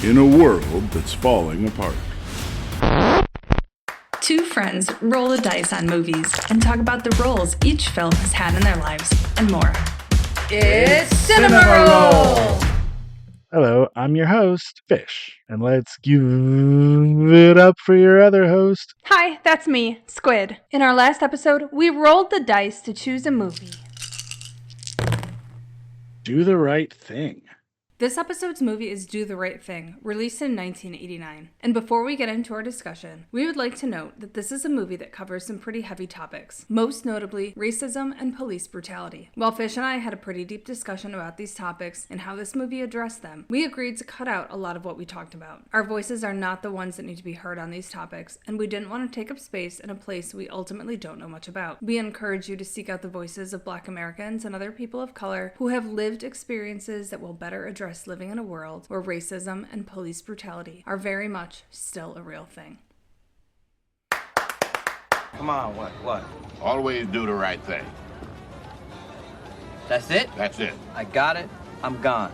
in a world that's falling apart. Two friends roll the dice on movies and talk about the roles each film has had in their lives and more. It's Cinema Roll! Hello, I'm your host, Fish, and let's give it up for your other host. Hi, that's me, Squid. In our last episode, we rolled the dice to choose a movie. Do the right thing. This episode's movie is Do the Right Thing, released in 1989. And before we get into our discussion, we would like to note that this is a movie that covers some pretty heavy topics, most notably racism and police brutality. While Fish and I had a pretty deep discussion about these topics and how this movie addressed them, we agreed to cut out a lot of what we talked about. Our voices are not the ones that need to be heard on these topics, and we didn't want to take up space in a place we ultimately don't know much about. We encourage you to seek out the voices of Black Americans and other people of color who have lived experiences that will better address living in a world where racism and police brutality are very much still a real thing. Come on, what? Always do the right thing. That's it? That's it. I got it. I'm gone.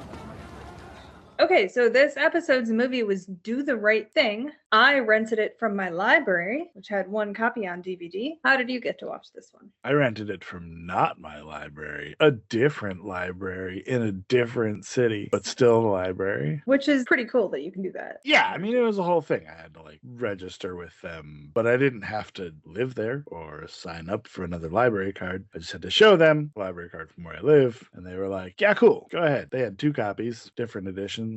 Okay, so this episode's movie was Do the Right Thing. I rented it from my library, which had one copy on DVD. How did you get to watch this one? I rented it from not my library, a different library in a different city, but still the library. Which is pretty cool that you can do that. Yeah, I mean, it was a whole thing. I had to register with them, but I didn't have to live there or sign up for another library card. I just had to show them the library card from where I live, and they were like, yeah, cool, go ahead. They had 2 copies, different editions.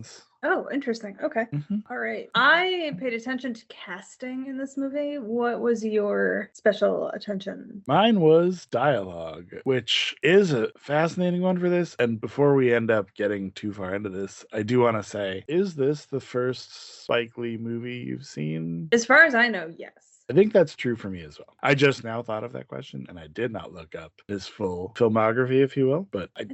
Oh, interesting. Okay. All right. I paid attention to casting in this movie. What was your special attention? Mine was dialogue, which is a fascinating one for this. And before we end up getting too far into this, I do want to say, is this the first Spike Lee movie you've seen? As far as I know, yes. I think that's true for me as well. I just now thought of that question, and I did not look up his full filmography, if you will, but I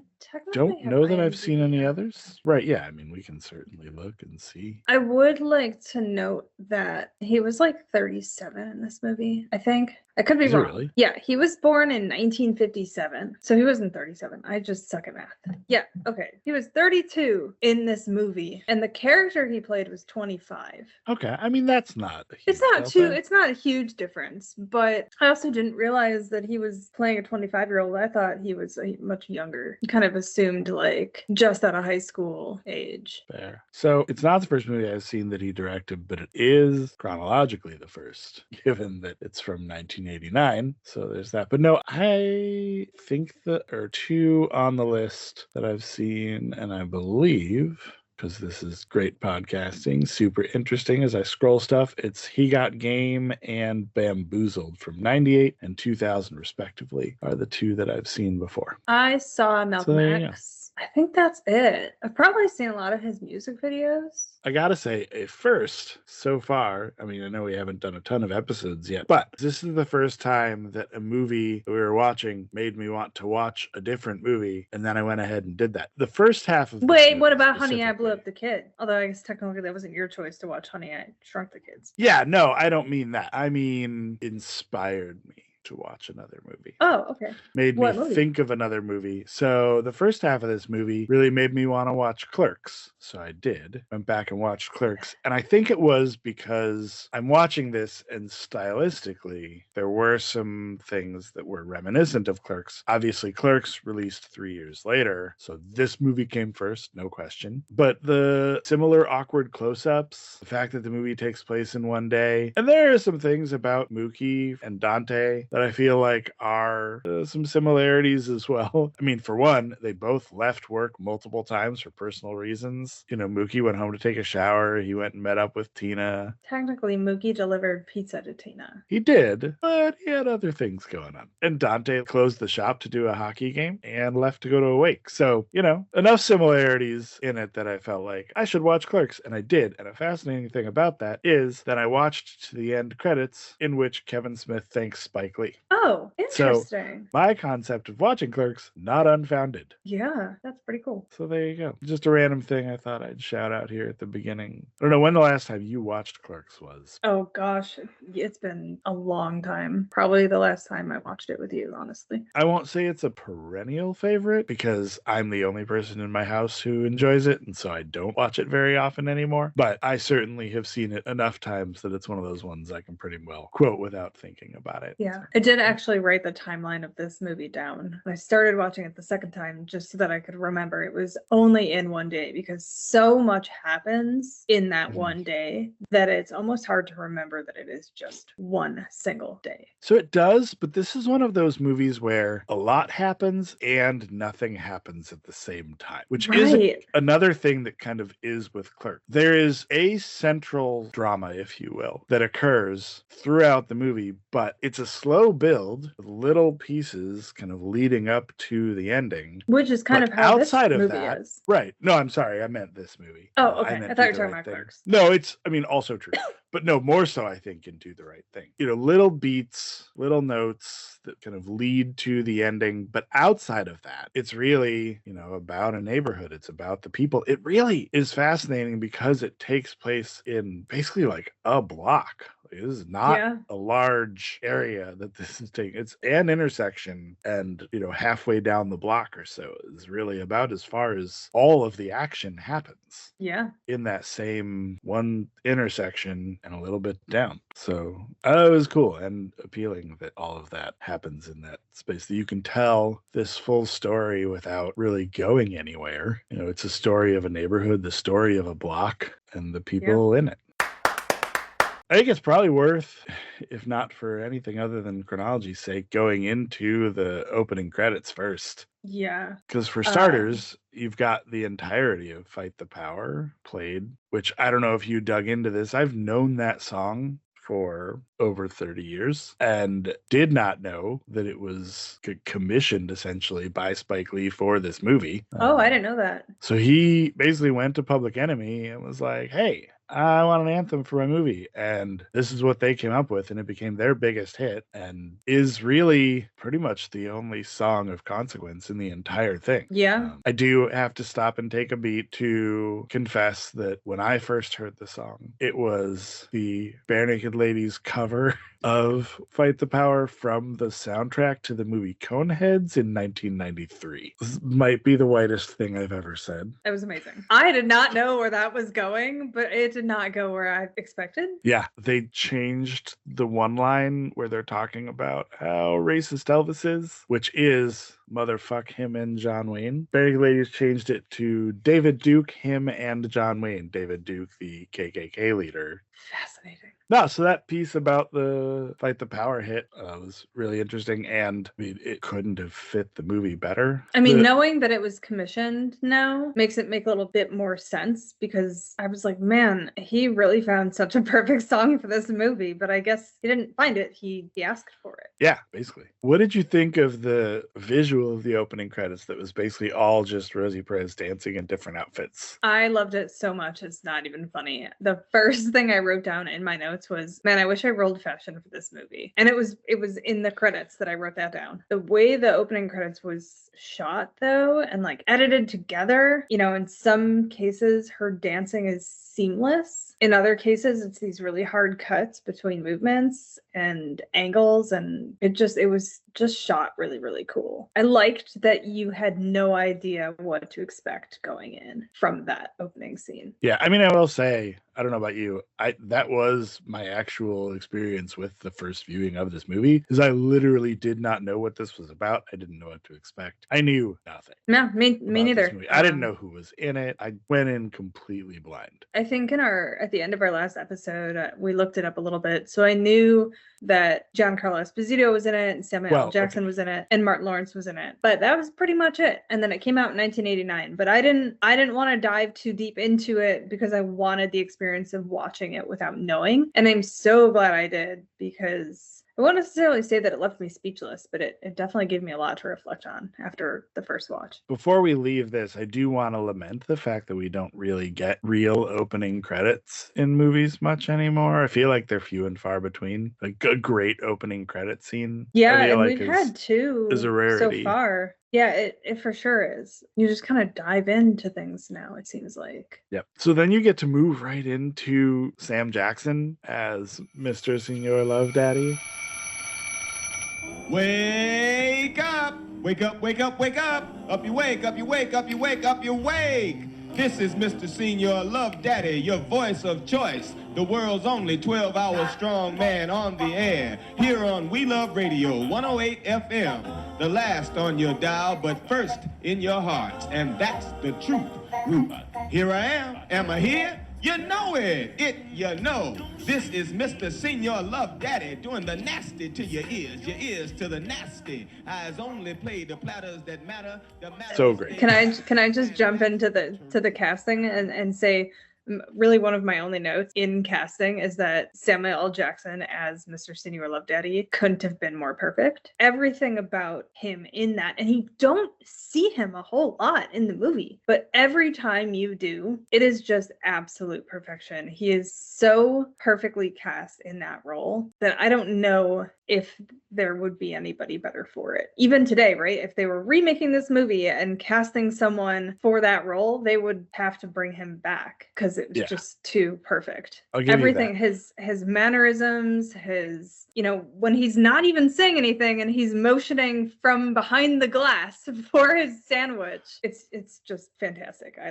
don't know that I've seen any others. Right, yeah, I mean, we can certainly look and see. I would like to note that he was like 37 in this movie, I think. I could be Is he wrong. really? Yeah, he was born in 1957, so he wasn't 37. I just suck at math. Yeah, okay. He was 32 in this movie, and the character he played was 25. Okay, I mean, that's not a huge It's not a huge difference, but I also didn't realize that he was playing a 25-year-old. I thought he was much younger. Kind of assumed like just out of high school age. Fair. So it's not the first movie I've seen that he directed, but it is chronologically the first, given that it's from 1989. So there's that. But no, I think there are 2 on the list that I've seen, and I believe, because this is great podcasting, super interesting as I scroll stuff, it's He Got Game and Bamboozled from 98 and 2000 respectively are the 2 that I've seen before. I saw Malcolm So, yeah. X. I think that's it. I've probably seen a lot of his music videos. I gotta say, at first, so far, I mean, I know we haven't done a ton of episodes yet, but this is the first time that a movie that we were watching made me want to watch a different movie, and then I went ahead and did that. The first half of this Wait, movie what about Honey, I Blew specifically- Up the Kid? Although I guess technically that wasn't your choice to watch Honey, I Shrunk the Kids. Yeah, no, I don't mean that. I mean, inspired me to watch another movie. Oh, okay. Made me What movie? think of another movie. So the first half of this movie really made me want to watch Clerks. So I did. Went back and watched Clerks. And I think it was because I'm watching this and stylistically, there were some things that were reminiscent of Clerks. Obviously, Clerks released 3 years later. So this movie came first, no question. But the similar awkward close-ups, the fact that the movie takes place in one day, and there are some things about Mookie and Dante that I feel like are some similarities as well. I mean, for one, they both left work multiple times for personal reasons. You know, Mookie went home to take a shower. He went and met up with Tina. Technically, Mookie delivered pizza to Tina. He did, but he had other things going on. And Dante closed the shop to do a hockey game and left to go to a wake. So, you know, enough similarities in it that I felt like I should watch Clerks, and I did. And a fascinating thing about that is that I watched to the end credits in which Kevin Smith thanks Spike Spike Lee. Oh, So interesting. my concept of watching Clerks, not unfounded. Yeah, that's pretty cool. So there you go. Just a random thing I thought I'd shout out here at the beginning. I don't know when the last time you watched Clerks was. Oh gosh, it's been a long time. Probably the last time I watched it with you, honestly. I won't say it's a perennial favorite because I'm the only person in my house who enjoys it, and so I don't watch it very often anymore. But I certainly have seen it enough times that it's one of those ones I can pretty well quote without thinking about it. Yeah, I did actually write the timeline of this movie down. I started watching it the second time just so that I could remember it was only in one day because so much happens in that one day that it's almost hard to remember that it is just one single day. So it does, but this is one of those movies where a lot happens and nothing happens at the same time, which is Right. another thing that kind of is with Clerk. There is a central drama, if you will, that occurs throughout the movie, but it's a slow build with little pieces kind of leading up to the ending. Which is kind But of how outside this of movie that, is. right. No, I'm sorry. I meant this movie. Oh, okay. meant I thought you Do were the talking Right about Thing. Clerks. No, also true. But no, more so, I think, in Do the Right Thing. Little beats, little notes that kind of lead to the ending. But outside of that, it's really, about a neighborhood. It's about the people. It really is fascinating because it takes place in basically like a block. This is not a large area that this is taking. It's an intersection, and halfway down the block or so is really about as far as all of the action happens. Yeah. In that same one intersection and a little bit down. So it was cool and appealing that all of that happens in that space, that you can tell this full story without really going anywhere. It's a story of a neighborhood, the story of a block, and the people in it. I think it's probably worth, if not for anything other than chronology's sake, going into the opening credits first. Yeah. Because for starters, you've got the entirety of Fight the Power played, which I don't know if you dug into this. I've known that song for over 30 years and did not know that it was commissioned essentially by Spike Lee for this movie. Oh, I didn't know that. So he basically went to Public Enemy and was like, hey, I want an anthem for my movie. And this is what they came up with. And it became their biggest hit and is really pretty much the only song of consequence in the entire thing. Yeah. I do have to stop and take a beat to confess that when I first heard the song, it was the Bare Naked Ladies cover of Fight the Power from the soundtrack to the movie Coneheads in 1993. This might be the whitest thing I've ever said. It was amazing. I did not know where that was going, but it did not go where I expected. Yeah, they changed the one line where they're talking about how racist Elvis is, which is motherfuck him and John Wayne. Bare Naked Ladies changed it to David Duke, him and John Wayne. David Duke, the KKK leader. Fascinating. No, so that piece about the Fight the Power hit was really interesting, and I mean, it couldn't have fit the movie better. I mean, knowing that it was commissioned now makes it make a little bit more sense, because I was like, man, he really found such a perfect song for this movie, but I guess he didn't find it. He asked for it. Yeah, basically. What did you think of the visual of the opening credits that was basically all just Rosie Perez dancing in different outfits? I loved it so much. It's not even funny. The first thing I wrote down in my notes was, man, I wish I rolled fashion for this movie. And it was in the credits that I wrote that down. The way the opening credits was shot though, and like edited together, in some cases her dancing is seamless. In other cases, it's these really hard cuts between movements and angles, and it was just shot really, really cool. I liked that you had no idea what to expect going in from that opening scene. Yeah, I mean, I will say, I don't know about you, that was my actual experience with the first viewing of this movie, because I literally did not know what this was about. I didn't know what to expect. I knew nothing. No, me neither. I didn't know who was in it. I went in completely blind. I think at the end of our last episode, we looked it up a little bit. So I knew that Giancarlo Esposito was in it, and Samuel L. Jackson was in it, and Martin Lawrence was in it. But that was pretty much it. And then it came out in 1989. But I didn't want to dive too deep into it because I wanted the experience of watching it without knowing. And I'm so glad I did, because I won't necessarily say that it left me speechless, but it definitely gave me a lot to reflect on after the first watch. Before we leave this, I do want to lament the fact that we don't really get real opening credits in movies much anymore. I feel like they're few and far between. Like a great opening credit scene. Yeah, I feel and like we've had two is a so rarity. far. Yeah, it for sure is. You just kind of dive into things now, it seems like. Yep. So then you get to move right into Sam Jackson as Mr. Senor Love Daddy. Wake up! Wake up, wake up, wake up! Up you wake, up you wake, up you wake, up you wake! This is Mr. Senior Love Daddy, your voice of choice, the world's only 12-hour strong man on the air, here on We Love Radio 108 FM, the last on your dial, but first in your hearts, and that's the truth. Here I am I here? You know it, you know. This is Mr. Senior Love Daddy doing the nasty to your ears to the nasty. Eyes only play the platters that matter. So great. Can I just jump into the casting and say, really one of my only notes in casting is that Samuel L. Jackson as Mr. Senior Love Daddy couldn't have been more perfect. Everything about him in that, and you don't see him a whole lot in the movie, but every time you do, it is just absolute perfection. He is so perfectly cast in that role that I don't know if there would be anybody better for it. Even today, right? If they were remaking this movie and casting someone for that role, they would have to bring him back because it was just too perfect. Everything, his mannerisms, his, when he's not even saying anything and he's motioning from behind the glass for his sandwich, it's just fantastic. I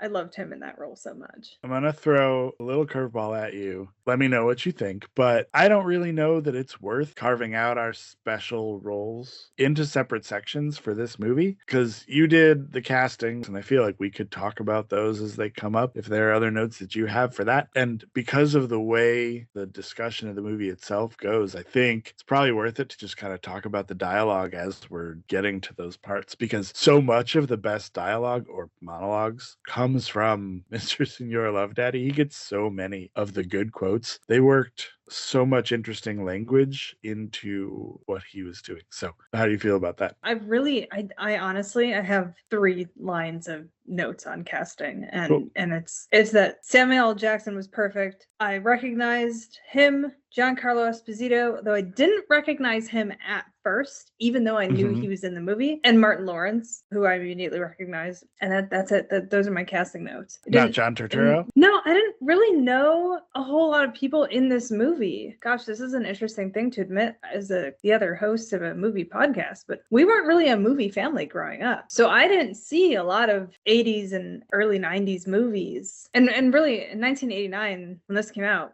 loved him in that role so much. I'm gonna throw a little curveball at you. Let me know what you think, but I don't really know that it's worth carving out our special roles into separate sections for this movie, because you did the castings and I feel like we could talk about those as they come up if there are other notes that you have for that. And because of the way the discussion of the movie itself goes, I think it's probably worth it to just kind of talk about the dialogue as we're getting to those parts, because so much of the best dialogue or monologues comes from Mr. Senor Love Daddy. He gets so many of the good quotes. They worked so much interesting language into what he was doing. So how do you feel about that? I honestly, I have 3 lines of notes on casting, and Cool. and it's that Samuel L. Jackson was perfect. I recognized him, Giancarlo Esposito, though I didn't recognize him at first, even though I knew he was in the movie, and Martin Lawrence, who I immediately recognized. And that's it. Those are my casting notes. Not John Turturro? No, I didn't really know a whole lot of people in this movie. Gosh, this is an interesting thing to admit as the other host of a movie podcast, but we weren't really a movie family growing up. So I didn't see a lot of 80s and early 90s movies. And really in 1989, when this came out,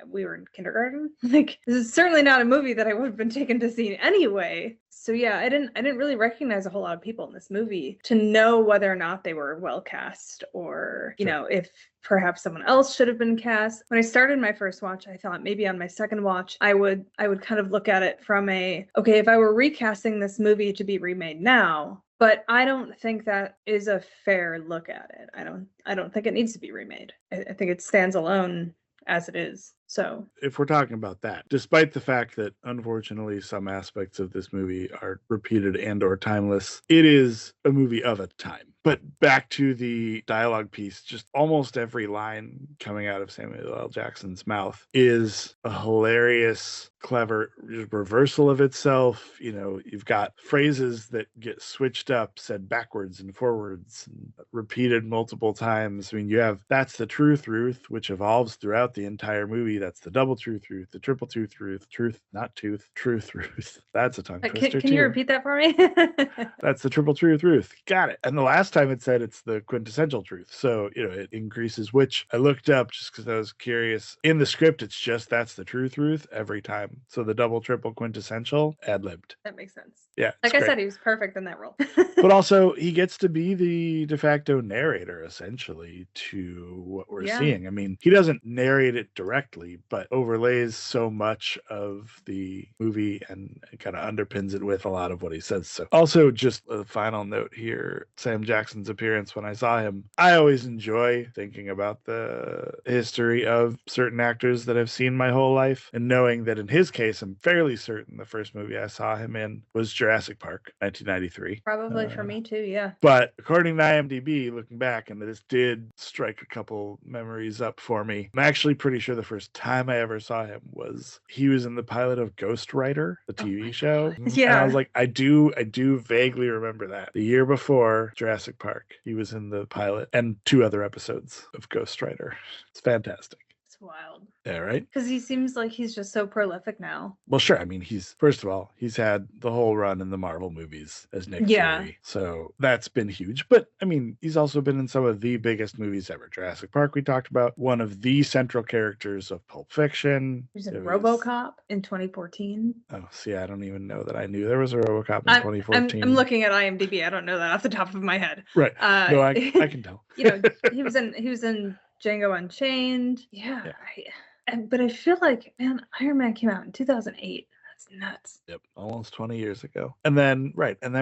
we were in kindergarten. Like, this is certainly not a movie that I would have been taken to see anyway. So yeah, I didn't really recognize a whole lot of people in this movie to know whether or not they were well cast, or if perhaps someone else should have been cast. When I started my first watch, I thought maybe on my second watch I would kind of look at it from if I were recasting this movie to be remade now. But I don't think that is a fair look at it. I don't think it needs to be remade. I think it stands alone as it is. So if we're talking about that, despite the fact that unfortunately some aspects of this movie are repeated and or timeless, it is a movie of a time. But back to the dialogue piece, just almost every line coming out of Samuel L. Jackson's mouth is a hilarious, clever reversal of itself. You've got phrases that get switched up, said backwards and forwards, and repeated multiple times. I mean, you have that's the truth, Ruth, which evolves throughout the entire movie. That's the double truth, Ruth, the triple truth, not tooth, truth, Ruth. That's a tongue twister. Can you repeat that for me? That's the triple truth, Ruth. Got it. And the last time it said it's the quintessential truth. So, it increases, which I looked up just because I was curious. In the script, it's just that's the truth, Ruth, every time. So the double, triple, quintessential, ad-libbed. That makes sense. Yeah. Like I said, he was perfect in that role. But also, he gets to be the de facto narrator, essentially, to what we're seeing. I mean, he doesn't narrate it directly. obviously, but overlays so much of the movie and kind of underpins it with a lot of what he says. So also just a final note here, Sam Jackson's appearance when I saw him, I always enjoy thinking about the history of certain actors that I've seen my whole life, and knowing that in his case, I'm fairly certain the first movie I saw him in was Jurassic Park, 1993. Probably for me too, yeah. But according to IMDb, looking back, and this did strike a couple memories up for me, I'm actually pretty sure the first time I ever saw him was he was in the pilot of Ghost Rider, the TV show. Yeah. And I was like, I do vaguely remember that. The year before Jurassic Park, he was in the pilot and 2 other episodes of Ghost Rider. It's fantastic. It's wild. Yeah, right? Because he seems like he's just so prolific now. Well, sure. I mean, first of all, he's had the whole run in the Marvel movies as Nick Fury. So that's been huge. But I mean, he's also been in some of the biggest movies ever. Jurassic Park, we talked about, one of the central characters of Pulp Fiction. He was in RoboCop in 2014. Oh, see, I don't even know that I knew there was a RoboCop in 2014. I'm looking at IMDb. I don't know that off the top of my head. Right. No, I can tell. He was in Django Unchained. Yeah. But I feel like, man, Iron Man came out in 2008. That's nuts. Yep, almost 20 years ago. And then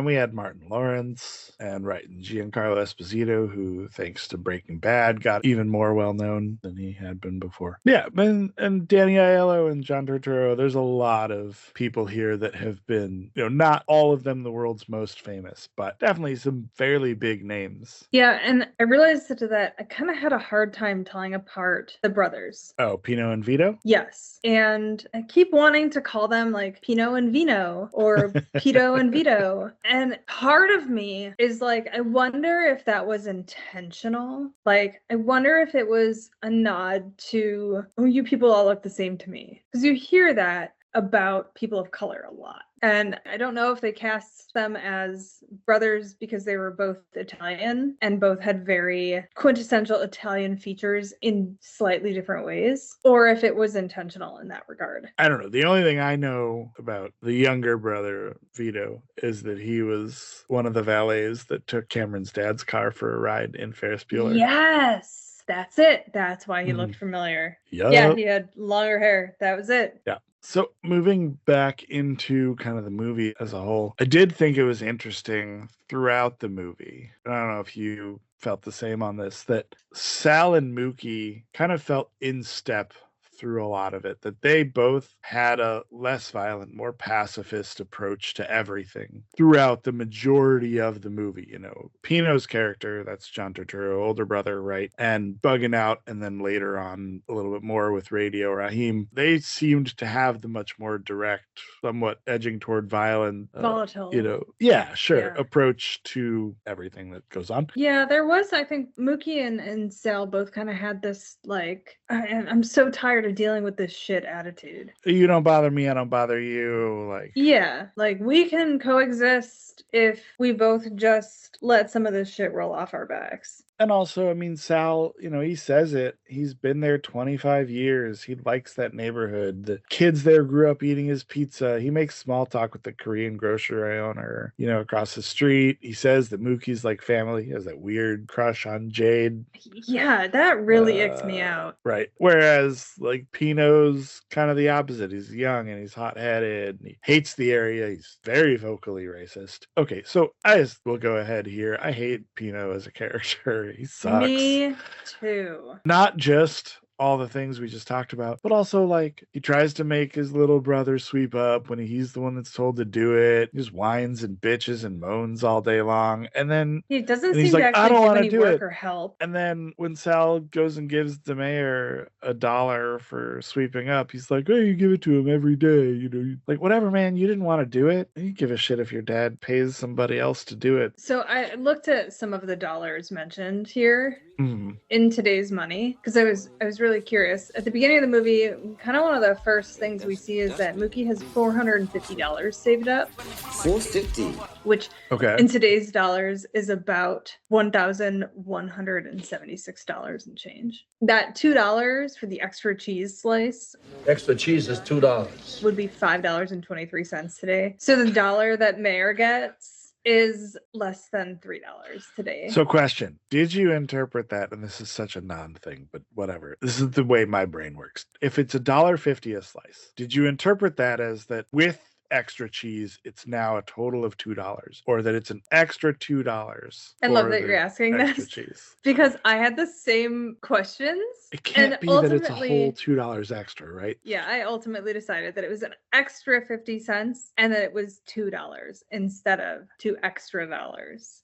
we had Martin Lawrence and Giancarlo Esposito, who, thanks to Breaking Bad, got even more well-known than he had been before. Yeah, and Danny Aiello and John Turturro, there's a lot of people here that have been, not all of them the world's most famous, but definitely some fairly big names. Yeah, and I realized that I kind of had a hard time telling apart the brothers. Oh, Pino and Vito? Yes, and I keep wanting to call them like Pino and Vino or Pito and Vito. And part of me is like, I wonder if that was intentional. Like, I wonder if it was a nod to, oh, you people all look the same to me. Because you hear that about people of color a lot. And I don't know if they cast them as brothers because they were both Italian and both had very quintessential Italian features in slightly different ways, or if it was intentional in that regard. I don't know. The only thing I know about the younger brother, Vito, is that he was one of the valets that took Cameron's dad's car for a ride in Ferris Bueller. Yes, that's it. That's why he looked familiar. Yep. Yeah, he had longer hair. That was it. Yeah. So moving back into kind of the movie as a whole, I did think it was interesting throughout the movie. And I don't know if you felt the same on this, that Sal and Mookie kind of felt in step through a lot of it, that they both had a less violent, more pacifist approach to everything throughout the majority of the movie. Pino's character, that's John Turturro, older brother, right? And Bugging Out, and then later on a little bit more with Radio Raheem, they seemed to have the much more direct, somewhat edging toward violent, volatile, approach to everything that goes on. Yeah, there was, I think Mookie and Sal both kind of had this, like, I'm so tired of dealing with this shit attitude. You don't bother me, I don't bother you. Like we can coexist if we both just let some of this shit roll off our backs. And also, I mean, Sal, he says it. He's been there 25 years. He likes that neighborhood. The kids there grew up eating his pizza. He makes small talk with the Korean grocery owner, across the street. He says that Mookie's like family. He has that weird crush on Jade. Yeah, that really icks me out. Right. Whereas, like, Pino's kind of the opposite. He's young and he's hot-headed and he hates the area. He's very vocally racist. Okay, so I just will go ahead here. I hate Pino as a character. He sucks. Me too. Not just all the things we just talked about, but also, like, he tries to make his little brother sweep up when he's the one that's told to do it. He just whines and bitches and moans all day long, and then he doesn't seem he's to like, actually I don't want to any do work it or help. And then when Sal goes and gives the mayor $1 for sweeping up, he's like, "Hey, you give it to him every day." Like, whatever, man. You didn't want to do it. You give a shit if your dad pays somebody else to do it. So I looked at some of the dollars mentioned here in today's money because I was really curious. At the beginning of the movie, kind of one of the first things we see is that Mookie has $450 saved up. $450, which in today's dollars is about $1,176 and change. That $2 for the extra cheese slice. Extra cheese is $2. Would be $5.23 today. So the dollar that Mayor gets is less than $3 today. So question, did you interpret that, and this is such a non-thing, but whatever. This is the way my brain works. If it's $1.50 a slice, did you interpret that as that with extra cheese, it's now a total of $2, or that it's an extra $2? I love that you're asking extra this cheese. because I had the same questions. It can't and be that it's a ultimately- whole $2 extra, right? Yeah, I ultimately decided that it was an extra 50 cents and that it was $2 instead of $2 extra.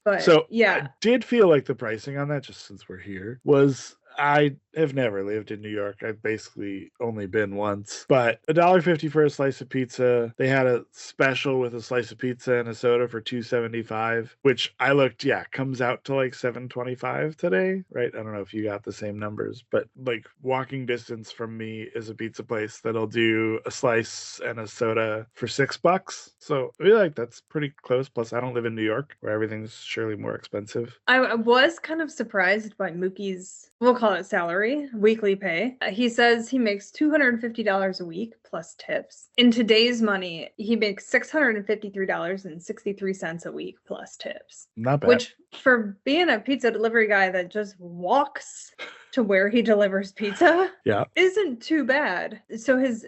But So yeah, I did feel like the pricing on that, just since we're here, was I have never lived in New York. I've basically only been once. But $1.50 for a slice of pizza. They had a special with a slice of pizza and a soda for $2.75, which I looked, comes out to like $7.25 today, right? I don't know if you got the same numbers, but like walking distance from me is a pizza place that'll do a slice and a soda for $6. So I feel like that's pretty close. Plus, I don't live in New York, where everything's surely more expensive. I was kind of surprised by Mookie's, we'll call it salary, weekly pay. He says he makes $250 a week plus tips. In today's money, he makes $653.63 a week plus tips. Not bad. Which, for being a pizza delivery guy that just walks to where he delivers pizza, Yeah. isn't too bad. So his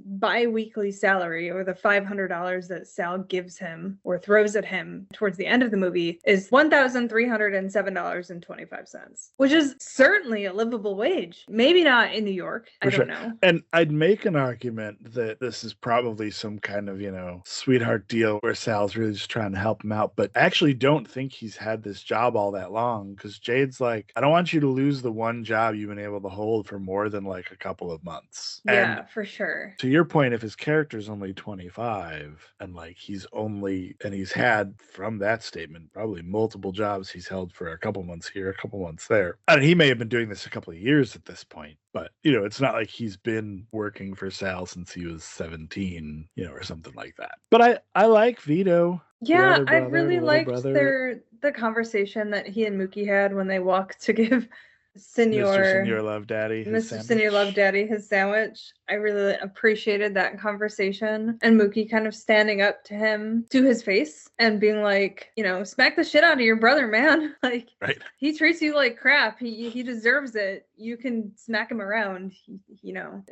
bi-weekly salary, or the $500 that Sal gives him or throws at him towards the end of the movie, is $1,307.25, which is certainly a livable wage. Maybe not in New York. I don't know. And I'd make an argument that this is probably some kind of, sweetheart deal where Sal's really just trying to help him out. But I actually don't think he's had this job all that long, because Jade's like, I don't want you to lose the one job you've been able to hold for more than like a couple of months. Yeah, And for sure. to your point, if his character's only 25 and like he's had from that statement probably multiple jobs he's held for a couple months here, a couple months there. And he may have been doing this a couple of years at this point, but it's not like he's been working for Sal since he was 17, or something like that. But I like Vito. Yeah, Little I brother, really little liked brother. the conversation that he and Mookie had when they walked to give Mr. Senior Love Daddy his Mr. sandwich. Senior Love Daddy his sandwich. I really appreciated that conversation, and Mookie kind of standing up to him to his face and being like, smack the shit out of your brother, man. Like, Right. he treats you like crap. He deserves it. You can smack him around.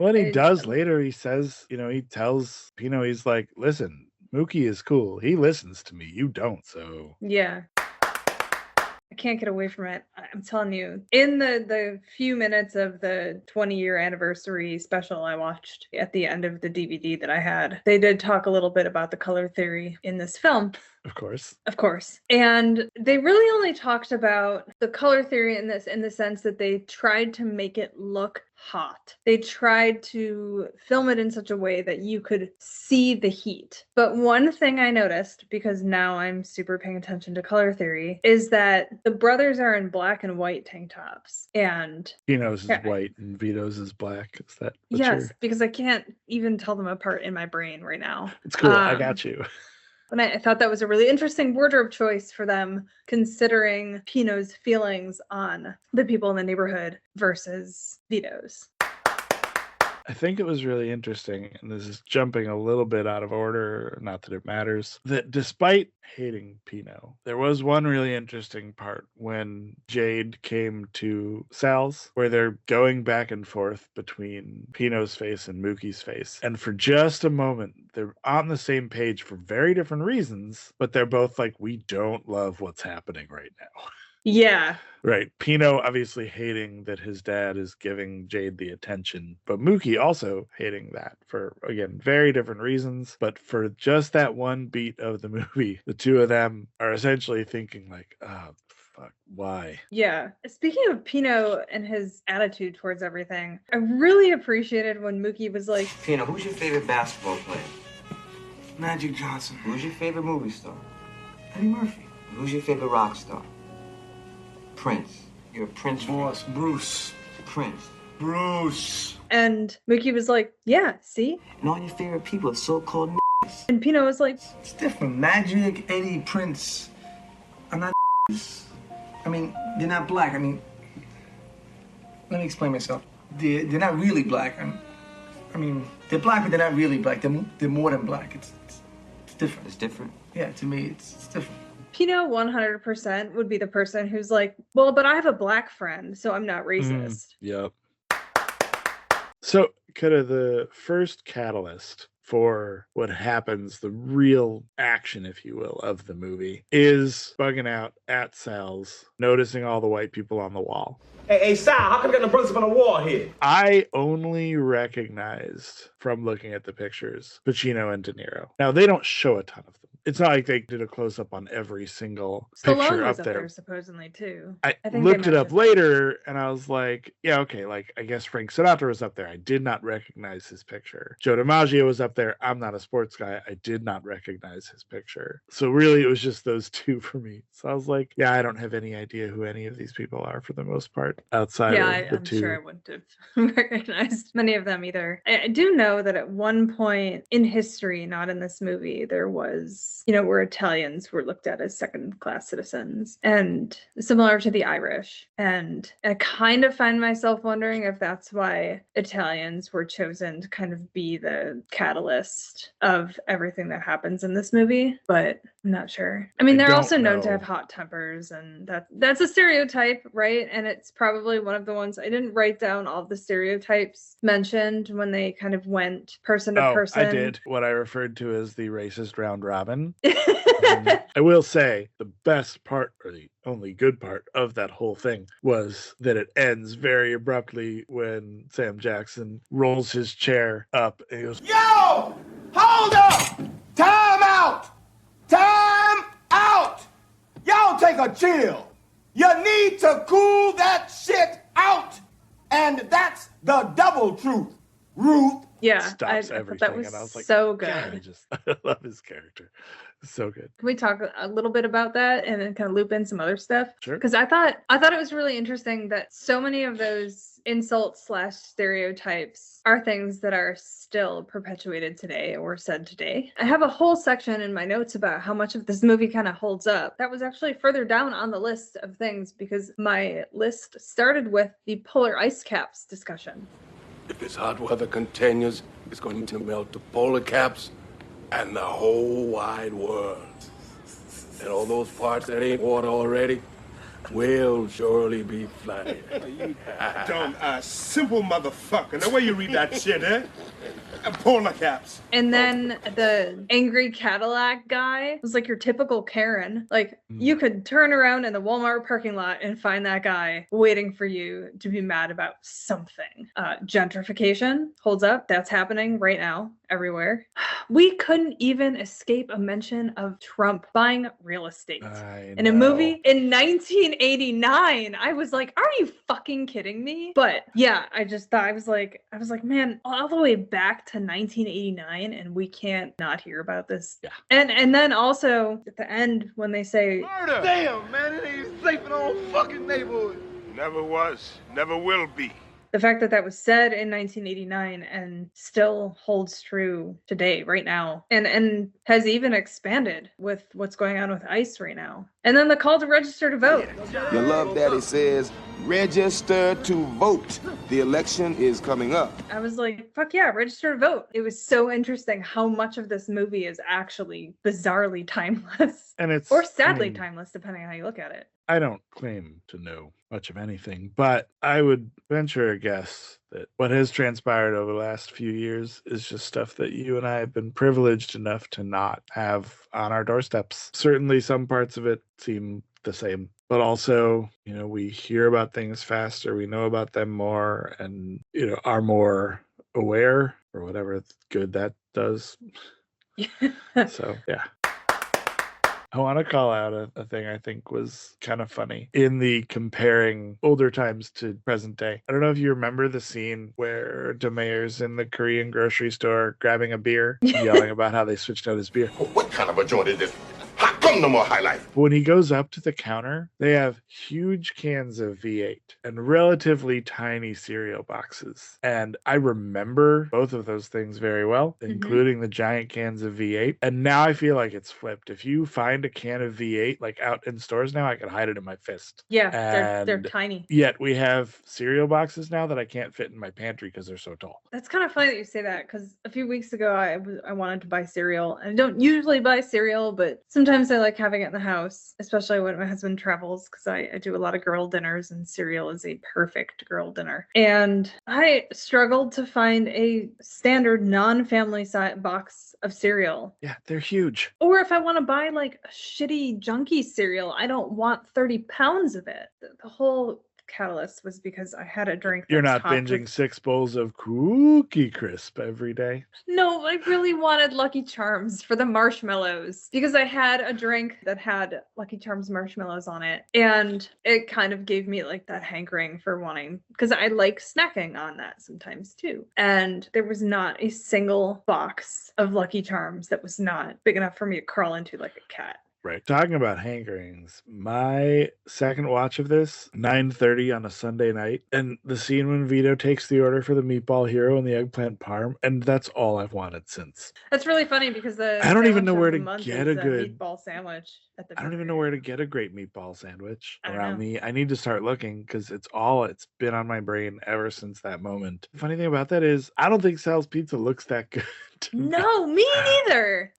Well, he does later. He says, he tells Pino, he's like, listen, Mookie is cool. He listens to me. You don't. So Yeah. I can't get away from it. I'm telling you, in the few minutes of the 20-year anniversary special I watched at the end of the DVD that I had, they did talk a little bit about the color theory in this film. Of course. And they really only talked about the color theory in the sense that they tried to make it look hot. They tried to film it in such a way that you could see the heat. But one thing I noticed, because now I'm super paying attention to color theory, is that the brothers are in black and white tank tops. And Pino's is white and Vito's is black. Is that yes, because I can't even tell them apart in my brain right now. It's cool. I got you. And I thought that was a really interesting wardrobe choice for them, considering Pino's feelings on the people in the neighborhood versus Vito's. I think it was really interesting, and this is jumping a little bit out of order, not that it matters, that despite hating Pino, there was one really interesting part when Jade came to Sal's, where they're going back and forth between Pino's face and Mookie's face. And for just a moment, they're on the same page for very different reasons, but they're both like, we don't love what's happening right now. Yeah. Right. Pino obviously hating that his dad is giving Jade the attention, but Mookie also hating that for, again, very different reasons. But for just that one beat of the movie, the two of them are essentially thinking like, oh, fuck, why? Yeah. Speaking of Pino and his attitude towards everything, I really appreciated when Mookie was like, Pino, who's your favorite basketball player? Magic Johnson. Who's your favorite movie star? Eddie Murphy. Who's your favorite rock star? Prince. You're a Prince fan. Boss, Bruce. Prince. Bruce. and Mookie was like, yeah, see? And all your favorite people are so-called n****s. And Pino was like, It's different. Magic, Eddie, Prince are not n****s. I mean, they're not black. I mean, let me explain myself. They're not really black. I mean, they're black, but they're not really black. They're more than black. It's different. It's different? Yeah, to me, it's different. Pino 100% would be the person who's like, well, but I have a black friend, so I'm not racist. Yep. So, kind of the first catalyst for what happens, the real action, if you will, of the movie, is bugging out at Sal's, noticing all the white people on the wall. Hey, Sal, how come you got no brothers up on the wall here? I only recognized from looking at the pictures Pacino and De Niro. Now, they don't show a ton of them. It's not like they did a close-up on every single picture Stallone was up there. Supposedly, too. I think looked they it up mentioned later, and I was like, yeah, okay, like, I guess Frank Sinatra was up there. I did not recognize his picture. Joe DiMaggio was up there. I'm not a sports guy. I did not recognize his picture. So really, it was just those two for me. So I was like, yeah, I don't have any idea who any of these people are for the most part, outside of the I'm two. sure I wouldn't have recognized many of them either. I do know that at one point in history, not in this movie, there was, where Italians were looked at as second-class citizens, and similar to the Irish. And I kind of find myself wondering if that's why Italians were chosen to kind of be the catalyst of everything that happens in this movie, but I'm not sure. I mean, they're also known to have hot tempers, and that's a stereotype, right? And it's probably one of the ones I didn't write down all the stereotypes mentioned when they kind of went person to person. I did what I referred to as the racist round robin. I will say the best part, or the only good part of that whole thing, was that it ends very abruptly when Sam Jackson rolls his chair up and he goes, Yo! Hold up! Time out! Time out! Y'all take a chill. You need to cool that shit out. And that's the double truth, Ruth. Yeah, stops I everything. thought that was and I was like, so good. God, I love his character. It's so good. Can we talk a little bit about that and then kind of loop in some other stuff? Sure. Because I thought it was really interesting that so many of those insults / stereotypes are things that are still perpetuated today or said today. I have a whole section in my notes about how much of this movie kind of holds up. That was actually further down on the list of things because my list started with the polar ice caps discussion. If this hot weather continues, it's going to melt the polar caps and the whole wide world. And all those parts that ain't water already will surely be flooded. You dumb, simple motherfucker. The way you read that shit, eh? Polar caps. And then the angry Cadillac guy was like your typical Karen. Like you could turn around in the Walmart parking lot and find that guy waiting for you to be mad about something. Gentrification holds up. That's happening right now everywhere. We couldn't even escape a mention of Trump buying real estate in a movie in 1989. I was like, are you fucking kidding me? But yeah, I just thought I was like, man, all the way back to 1989 and we can't not hear about this. Yeah. And then also at the end when they say Murder! Damn, man, it ain't safe in the whole fucking neighborhood. Never was, never will be. the fact that that was said in 1989 and still holds true today, right now, and has even expanded with what's going on with ICE right now. And then the call to register to vote. Your love daddy says, register to vote. The election is coming up. I was like, fuck yeah, register to vote. It was so interesting how much of this movie is actually bizarrely timeless. And it's or sadly timeless, depending on how you look at it. I don't claim to know much of anything, but I would venture a guess that what has transpired over the last few years is just stuff that you and I have been privileged enough to not have on our doorsteps. Certainly some parts of it seem the same, but also, you know, we hear about things faster, we know about them more, and, you know, are more aware, or whatever good that does. So, yeah. I want to call out a thing I think was kind of funny in the comparing older times to present day. I don't know if you remember the scene where DeMayer's in the Korean grocery store grabbing a beer, yelling about how they switched out his beer. What kind of a joint is this? How come no more High Life? When he goes up to the counter, they have huge cans of V8 and relatively tiny cereal boxes. And I remember both of those things very well, including the giant cans of V8. And now I feel like it's flipped. If you find a can of V8 like out in stores now, I can hide it in my fist. Yeah, they're tiny. Yet we have cereal boxes now that I can't fit in my pantry because they're so tall. That's kind of funny that you say that, because a few weeks ago I wanted to buy cereal. I don't usually buy cereal, but sometimes I like having it in the house, especially when my husband travels, because I do a lot of girl dinners and cereal is a perfect girl dinner. And I struggled to find a standard non-family size box of cereal. Yeah, they're huge. Or if I want to buy like a shitty junky cereal, I don't want 30 pounds of it. The whole catalyst was because I had a drink. You're that's not topped binging with- 6 bowls of Cookie Crisp every day. No, I really wanted Lucky Charms for the marshmallows because I had a drink that had Lucky Charms marshmallows on it. And it kind of gave me like that hankering for wanting, because I like snacking on that sometimes too. And there was not a single box of Lucky Charms that was not big enough for me to crawl into like a cat. Right. Talking about hankerings, my second watch of this, 9:30 on a Sunday night, and the scene when Vito takes the order for the meatball hero and the eggplant parm, and that's all I've wanted since. That's really funny because I don't even sandwich know of where the to month get is a good meatball sandwich at the I don't even know where to get a great meatball sandwich I don't around know. me. I need to start looking because it's been on my brain ever since that moment. The funny thing about that is I don't think Sal's Pizza looks that good. No, me neither.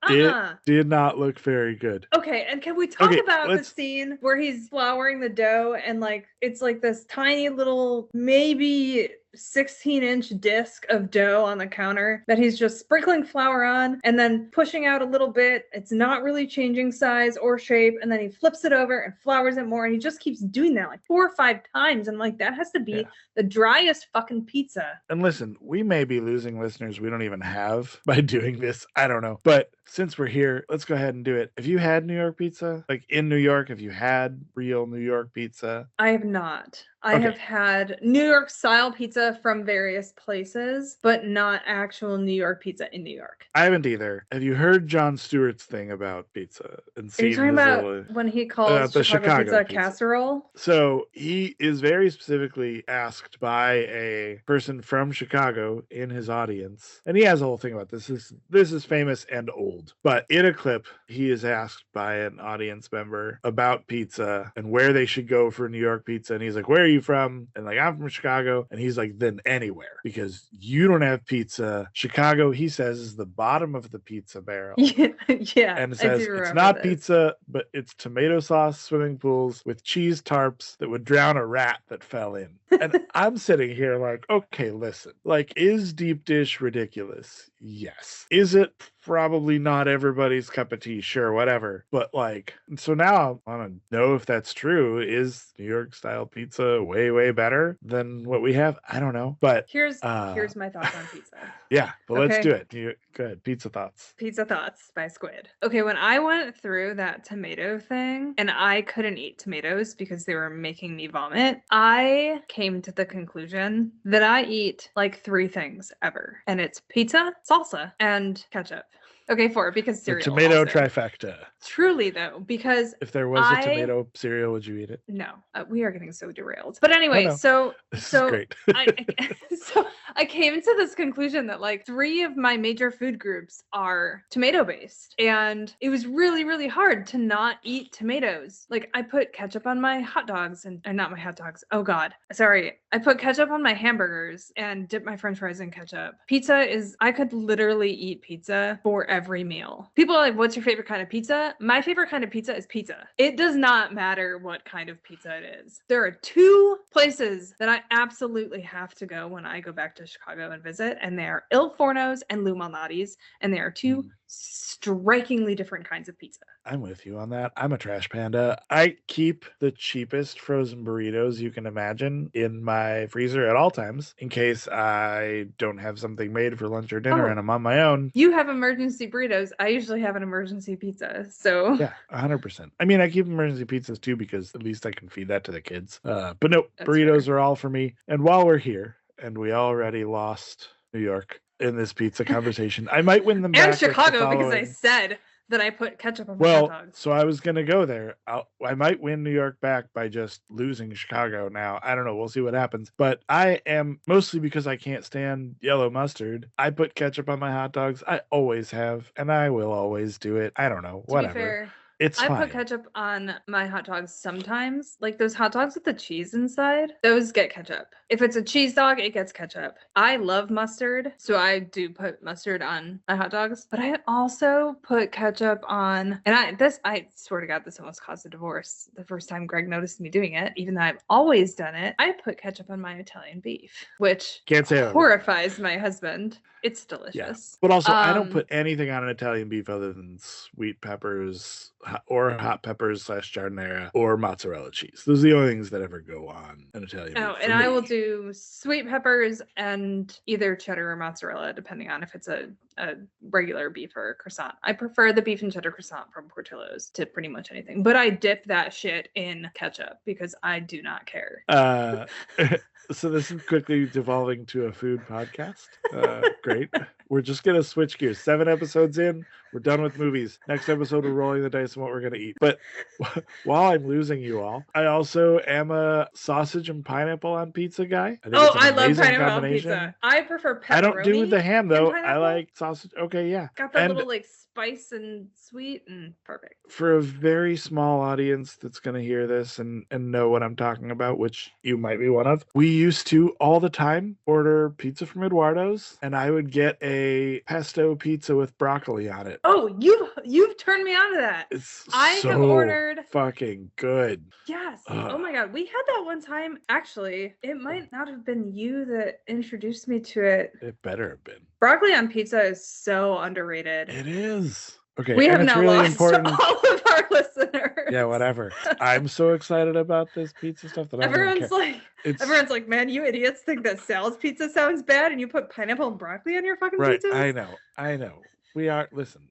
Did not look very good. Okay, and can we talk Okay, about the let's- scene where he's flouring the dough and like it's like this tiny little maybe 16-inch disc of dough on the counter that he's just sprinkling flour on and then pushing out a little bit. It's not really changing size or shape, and then he flips it over and flours it more, and he just keeps doing that like 4 or 5 times, and like that has to be Yeah. the driest fucking pizza. And listen, we may be losing listeners we don't even have by doing this. I don't know. But since we're here, let's go ahead and do it. Have you had New York pizza? Like in New York, have you had real New York pizza? I have not. I Okay. have had New York style pizza from various places, but not actual New York pizza in New York. I haven't either. Have you heard Jon Stewart's thing about pizza and Are you seen talking his about little- when he calls the Chicago pizza a pizza. casserole? So he is very specifically asked by a person from Chicago in his audience, and he has a whole thing about this. This is famous and old, but in a clip, he is asked by an audience member about pizza and where they should go for New York pizza, and he's like, "Where are you from?" And like, "I'm from Chicago," and he's like, "Then anywhere, because you don't have pizza." Chicago, he says, is the bottom of the pizza barrel. Yeah, And it I says do it's remember not this. pizza, but it's tomato sauce swimming pools with cheese tarps that would drown a rat that fell in. And I'm sitting here like, okay, listen, like, is deep dish ridiculous? Yes. Is it probably not everybody's cup of tea? Sure, whatever. But like, so now I want to know if that's true. Is New York style pizza way, way better than what we have? I don't know. But Here's my thoughts on pizza. yeah, but let's Okay. do it. Go ahead. Pizza thoughts. Pizza Thoughts by Squid. Okay, when I went through that tomato thing and I couldn't eat tomatoes because they were making me vomit, I came to the conclusion that I eat like 3 things ever. And it's pizza, salsa, and ketchup. Okay, 4 because The cereal. tomato also. trifecta. Truly though, because If there was I- a tomato cereal, would you eat it? no, we are getting so derailed. But anyway, no. so This so is great. so I came to this conclusion that like 3 of my major food groups are tomato based, and it was really really hard to not eat tomatoes. Like I put ketchup on my hot dogs and not my hot dogs. Oh god, sorry. I put ketchup on my hamburgers and dip my french fries in ketchup. Pizza is I could literally eat pizza for every meal. People are like, "What's your favorite kind of pizza?" My favorite kind of pizza is pizza. It does not matter what kind of pizza it is. There are 2 places that I absolutely have to go when I go back to Chicago and visit, and they are Il Forno's and Lou Malnati's, and they are 2 strikingly different kinds of pizza. I'm with you on that. I'm a trash panda. I keep the cheapest frozen burritos you can imagine in my freezer at all times in case I don't have something made for lunch or dinner Oh. and I'm on my own. You have emergency burritos. I usually have an emergency pizza. So Yeah, 100%. I mean, I keep emergency pizzas too because at least I can feed that to the kids. But no, That's burritos are all for me. And while we're here, and we already lost New York in this pizza conversation, I might win them back. and with the Chicago because I following- said that I put ketchup on my Well, hot dogs. so I was gonna go there. I might win New York back by just losing Chicago now. I don't know. We'll see what happens. But I am mostly because I can't stand yellow mustard. I put ketchup on my hot dogs. I always have, and I will always do it. I don't know. To Whatever. be fair, It's I fine. put ketchup on my hot dogs sometimes. Like those hot dogs with the cheese inside, those get ketchup. If it's a cheese dog, it gets ketchup. I love mustard, so I do put mustard on my hot dogs. But I also put ketchup on, and I swear to God, this almost caused a divorce the first time Greg noticed me doing it, even though I've always done it. I put ketchup on my Italian beef, which Can't say horrifies my husband. It's delicious. Yeah. But also, I don't put anything on an Italian beef other than sweet peppers or hot peppers / giardiniera or mozzarella cheese. Those are the only things that ever go on an Italian beef. Oh, and I will do sweet peppers and either cheddar or mozzarella, depending on if it's a regular beef or a croissant. I prefer the beef and cheddar croissant from Portillo's to pretty much anything. But I dip that shit in ketchup because I do not care. So this is quickly devolving to a food podcast. Great. We're just going to switch gears. 7 episodes in, we're done with movies. Next episode, we're rolling the dice on what we're going to eat. But while I'm losing you all, I also am a sausage and pineapple on pizza guy. I love pineapple on pizza. I prefer pepperoni. I don't do the ham, though. I like sausage. Okay, yeah. Got that little like spice and sweet and perfect. For a very small audience that's going to hear this and know what I'm talking about, which you might be one of, we used to all the time order pizza from Eduardo's, and I would get a pesto pizza with broccoli on it. Oh, you've turned me on to that. I have ordered fucking good. Yes. Oh my God. We had that one time. Actually, it might not have been you that introduced me to it. It better have been. Broccoli on pizza is so underrated. It is. Okay. We have now really lost important. all of our listeners. Yeah, whatever. I'm so excited about this pizza stuff that everyone's like, man, you idiots think that Sal's pizza sounds bad and you put pineapple and broccoli on your fucking pizza? I know. We are, listen,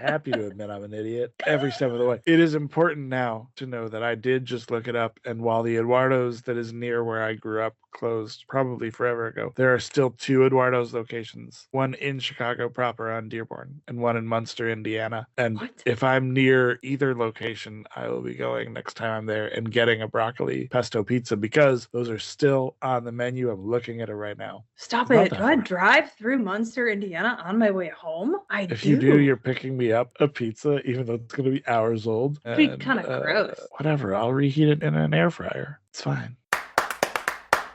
happy to admit I'm an idiot every step of the way. It is important now to know that I did just look it up. And while the Eduardo's that is near where I grew up closed probably forever ago, there are still 2 Eduardo's locations, one in Chicago proper on Dearborn and one in Munster, Indiana. And if I'm near either location, I will be going next time I'm there and getting a broccoli pesto pizza because those are still on the menu. I'm looking at it right now. Stop it. Do I drive through Munster, Indiana on my way home? If you do, you're picking me up a pizza, even though it's going to be hours old. It'd be kind of gross. Whatever. I'll reheat it in an air fryer. It's fine.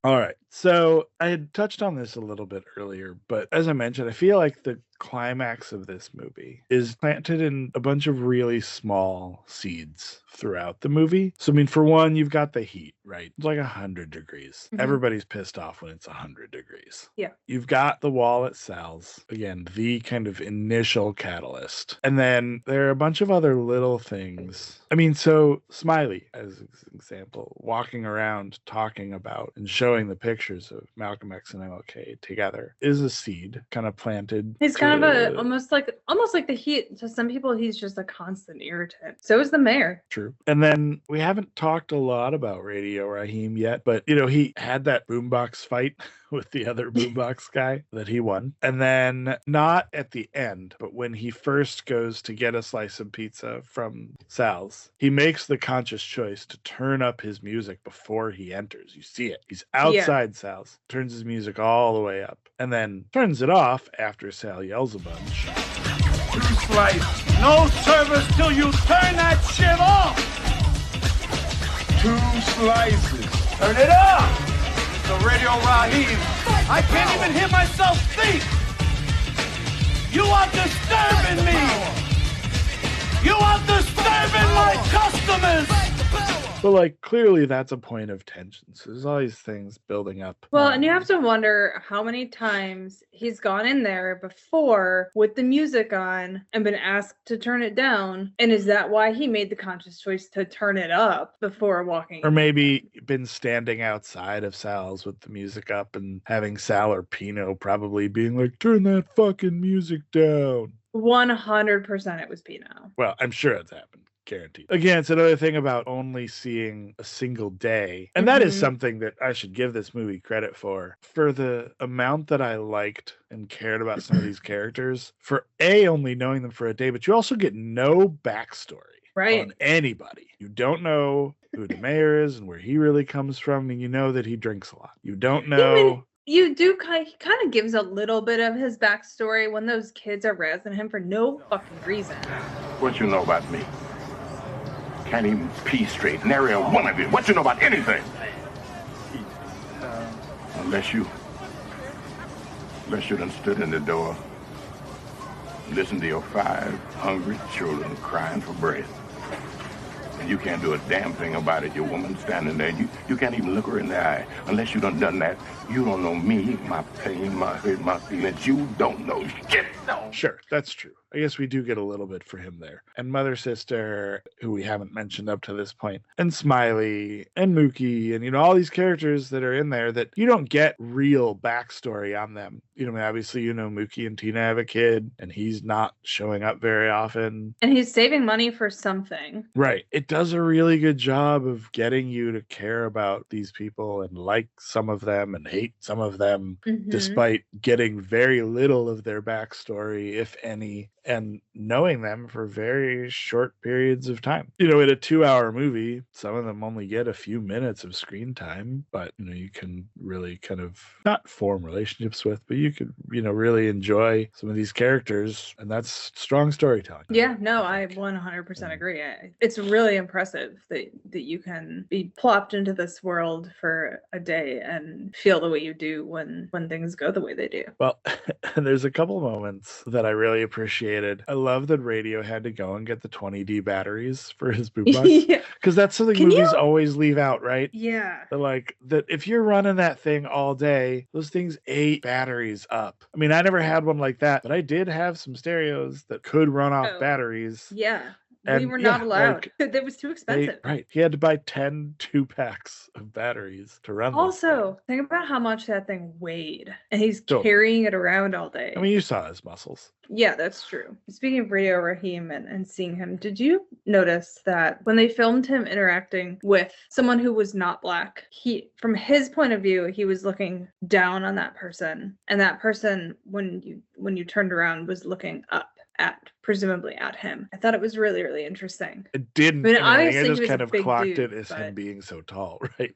All right. So I had touched on this a little bit earlier, but as I mentioned, I feel like the climax of this movie is planted in a bunch of really small seeds throughout the movie. So, I mean, for one, you've got the heat, right? It's like 100 degrees. Mm-hmm. Everybody's pissed off when it's 100 degrees. Yeah. You've got the wall at Sal's, again, the kind of initial catalyst. And then there are a bunch of other little things. I mean, so Smiley, as an example, walking around talking about and showing the pictures of Malcolm X and MLK together is a seed kind of planted. He's kind of almost like the heat. To some people, he's just a constant irritant. So is the mayor. True. And then we haven't talked a lot about Radio Raheem yet, but you know, he had that boombox fight with the other boombox guy that he won. And then not at the end, but when he first goes to get a slice of pizza from Sal's, he makes the conscious choice to turn up his music before he enters. You see it. He's outside Sal's, turns his music all the way up, and then turns it off after Sal yells a bunch. 2 slices. No service till you turn that shit off. 2 slices. Turn it up. The Radio Raheem. I can't even hear myself think. You are disturbing me. You are disturbing my customers. But like clearly that's a point of tension. So there's all these things building up. Well, and you have to wonder how many times he's gone in there before with the music on and been asked to turn it down. And is that why he made the conscious choice to turn it up before walking? Or maybe been standing outside of Sal's with the music up and having Sal or Pino probably being like, turn that fucking music down. 100% it was Pino. Well, I'm sure it's happened. Guaranteed. Again, it's another thing about only seeing a single day. And that is something that I should give this movie credit for the amount that I liked and cared about some of these characters. For only knowing them for a day, but you also get no backstory on anybody. You don't know who the mayor is and where he really comes from, and you know that he drinks a lot. You don't know... You do he kind of gives a little bit of his backstory when those kids are razzing him for no fucking reason. What you know about me? Can't even pee straight. Nary a one of you. What you know about anything? Unless you done stood in the door, listen to your 5 hungry children crying for bread. And you can't do a damn thing about it. Your woman standing there, you can't even look her in the eye. Unless you done that, you don't know me, my pain, my hurt, my feelings. You don't know shit. No. Sure, that's true. I guess we do get a little bit for him there. And Mother Sister, who we haven't mentioned up to this point, and Smiley, and Mookie, and, all these characters that are in there that you don't get real backstory on them. Obviously, Mookie and Tina have a kid, and he's not showing up very often. And he's saving money for something. Right. It does a really good job of getting you to care about these people and like some of them and hate some of them, despite getting very little of their backstory, if any, and knowing them for very short periods of time. In a 2-hour movie, some of them only get a few minutes of screen time, but you can really kind of not form relationships with, but you could, really enjoy some of these characters, and that's strong storytelling. Yeah, no, I 100% agree. It's really impressive that you can be plopped into this world for a day and feel the way you do when things go the way they do. Well, there's a couple moments that I really appreciated. I love that Radio had to go and get the 20D batteries for his boombox. Because that's something movies always leave out, right? Yeah. Like that if you're running that thing all day, those things ate batteries up. I mean, I never had one like that, but I did have some stereos that could run off batteries. Yeah. And we were not allowed. It was too expensive. Right. He had to buy 10 2-packs of batteries to run. Also, think about how much that thing weighed. And he's carrying it around all day. I mean, you saw his muscles. Yeah, that's true. Speaking of Radio Raheem and seeing him, did you notice that when they filmed him interacting with someone who was not black, from his point of view, he was looking down on that person. And that person, when you turned around, was looking up presumably at him. I thought it was really, really interesting. It didn't. I just kind of clocked it as him being so tall, right?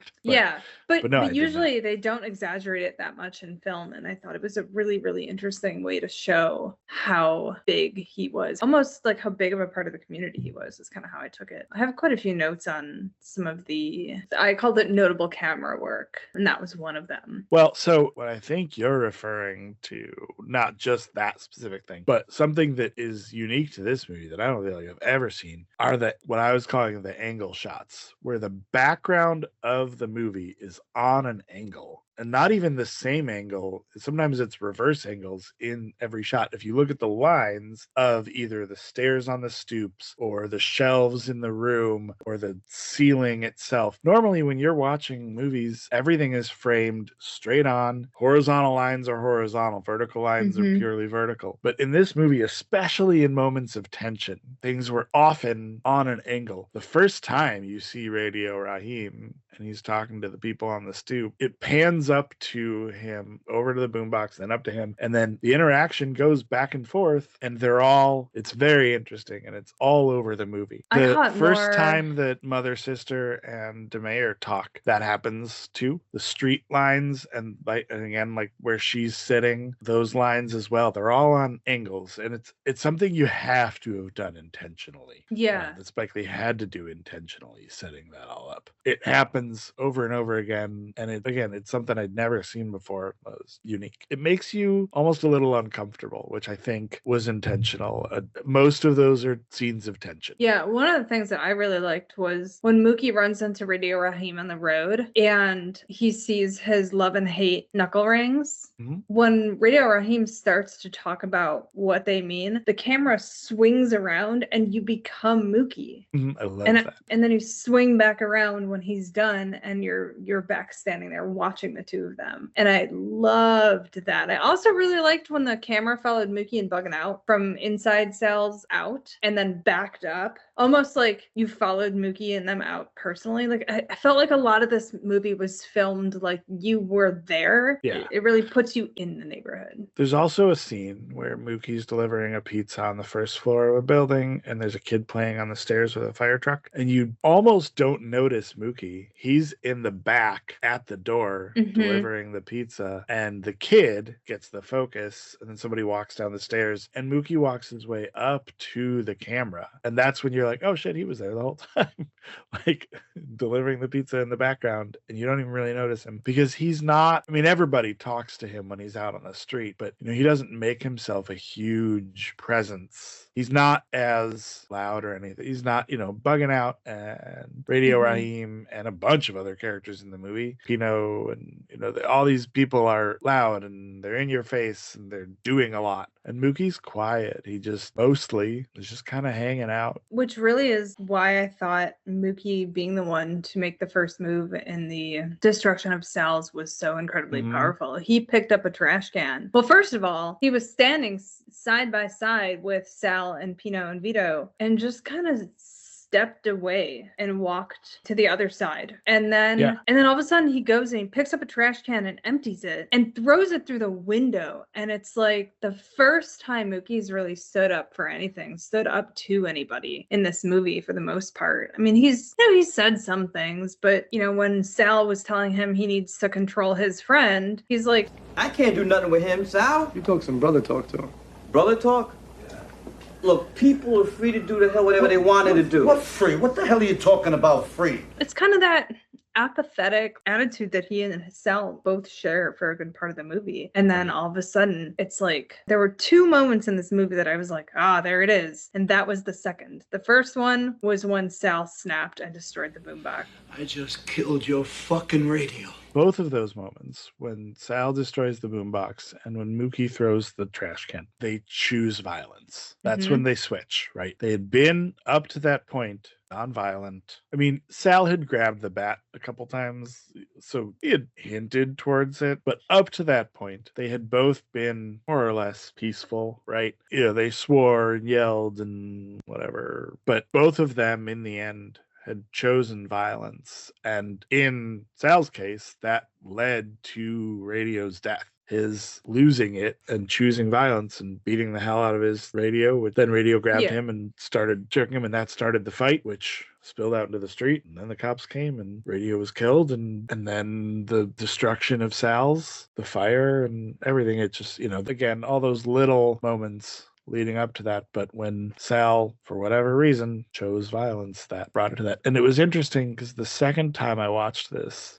But usually they don't exaggerate it that much in film, and I thought it was a really, really interesting way to show how big he was. Almost like how big of a part of the community he was is kind of how I took it. I have quite a few notes on some of I called it notable camera work, and that was one of them. Well, so what I think you're referring to, not just that specific thing, but something that is unique to this movie that I don't think I've ever seen, are what I was calling the angle shots, where the background of the movie is on an angle. And not even the same angle. Sometimes it's reverse angles in every shot. If you look at the lines of either the stairs on the stoops or the shelves in the room or the ceiling itself, normally when you're watching movies, everything is framed straight on. Horizontal lines are horizontal. Vertical lines are purely vertical. But in this movie, especially in moments of tension, things were often on an angle. The first time you see Radio Raheem and he's talking to the people on the stoop, it pans up to him, over to the boombox, then up to him, and then the interaction goes back and forth, and it's very interesting, and it's all over the movie. The first time that Mother, Sister, and DeMayer talk, that happens too. The street lines, and again, like where she's sitting, those lines as well, they're all on angles, and it's something you have to have done intentionally. Yeah. That Spike Lee had to do intentionally, setting that all up. It happens over and over again, and it's something I'd never seen before. It was unique. It makes you almost a little uncomfortable, which I think was intentional. Most of those are scenes of tension. Yeah, one of the things that I really liked was when Mookie runs into Radio Raheem on the road and he sees his love and hate knuckle rings. When Radio Raheem starts to talk about what they mean, the camera swings around and you become Mookie. I love that. And then you swing back around when he's done, and you're back standing there watching the two of them. And I loved that. I also really liked when the camera followed Mookie and Buggin' Out from inside cells out and then backed up, almost like you followed Mookie and them out personally. Like I felt like a lot of this movie was filmed like you were there. Yeah. It really puts you in the neighborhood. There's also a scene where Mookie's delivering a pizza on the first floor of a building, and there's a kid playing on the stairs with a fire truck, and you almost don't notice Mookie. He's in the back at the door delivering the pizza, and the kid gets the focus, and then somebody walks down the stairs, and Mookie walks his way up to the camera, and that's when you're you're like, oh shit, he was there the whole time, like delivering the pizza in the background, and you don't even really notice him because he's not. I mean, everybody talks to him when he's out on the street, but he doesn't make himself a huge presence. He's not as loud or anything. He's not, bugging out, and Radio Raheem and a bunch of other characters in the movie, Pino, and all these people are loud and they're in your face and they're doing a lot. And Mookie's quiet. He just mostly is just kind of hanging out. Which really is why I thought Mookie being the one to make the first move in the destruction of Sal's was so incredibly powerful. He picked up a trash can. Well, first of all, he was standing side by side with Sal and Pino and Vito and just kind of stepped away and walked to the other side. And then all of a sudden he goes and he picks up a trash can and empties it and throws it through the window. And it's like the first time Mookie's really stood up for anything, stood up to anybody in this movie for the most part. I mean, he said some things, but when Sal was telling him he needs to control his friend, he's like, I can't do nothing with him, Sal. You talk some brother talk to him. Brother talk? Look, people are free to do the hell whatever they wanted to do. What free? What the hell are you talking about free? it's kind of that apathetic attitude that he and Sal both share for a good part of the movie. And then all of a sudden, it's like there were two moments in this movie that I was like, there it is. And that was the second. The first one was when Sal snapped and destroyed the boombox. I just killed your fucking radio. Both of those moments, when Sal destroys the boombox and when Mookie throws the trash can, they choose violence. That's when they switch, right? They had been up to that point non-violent. I mean, Sal had grabbed the bat a couple times, so he had hinted towards it, but up to that point, they had both been more or less peaceful, right? They swore and yelled and whatever, but both of them in the end had chosen violence. And in Sal's case, that led to Radio's death. His losing it and choosing violence and beating the hell out of his radio, which then Radio grabbed him and started jerking him, and that started the fight, which spilled out into the street. And then the cops came and Radio was killed, and then the destruction of Sal's, the fire and everything. It just, again, all those little moments leading up to that. But when Sal, for whatever reason, chose violence, that brought it to that. And it was interesting because the second time I watched this,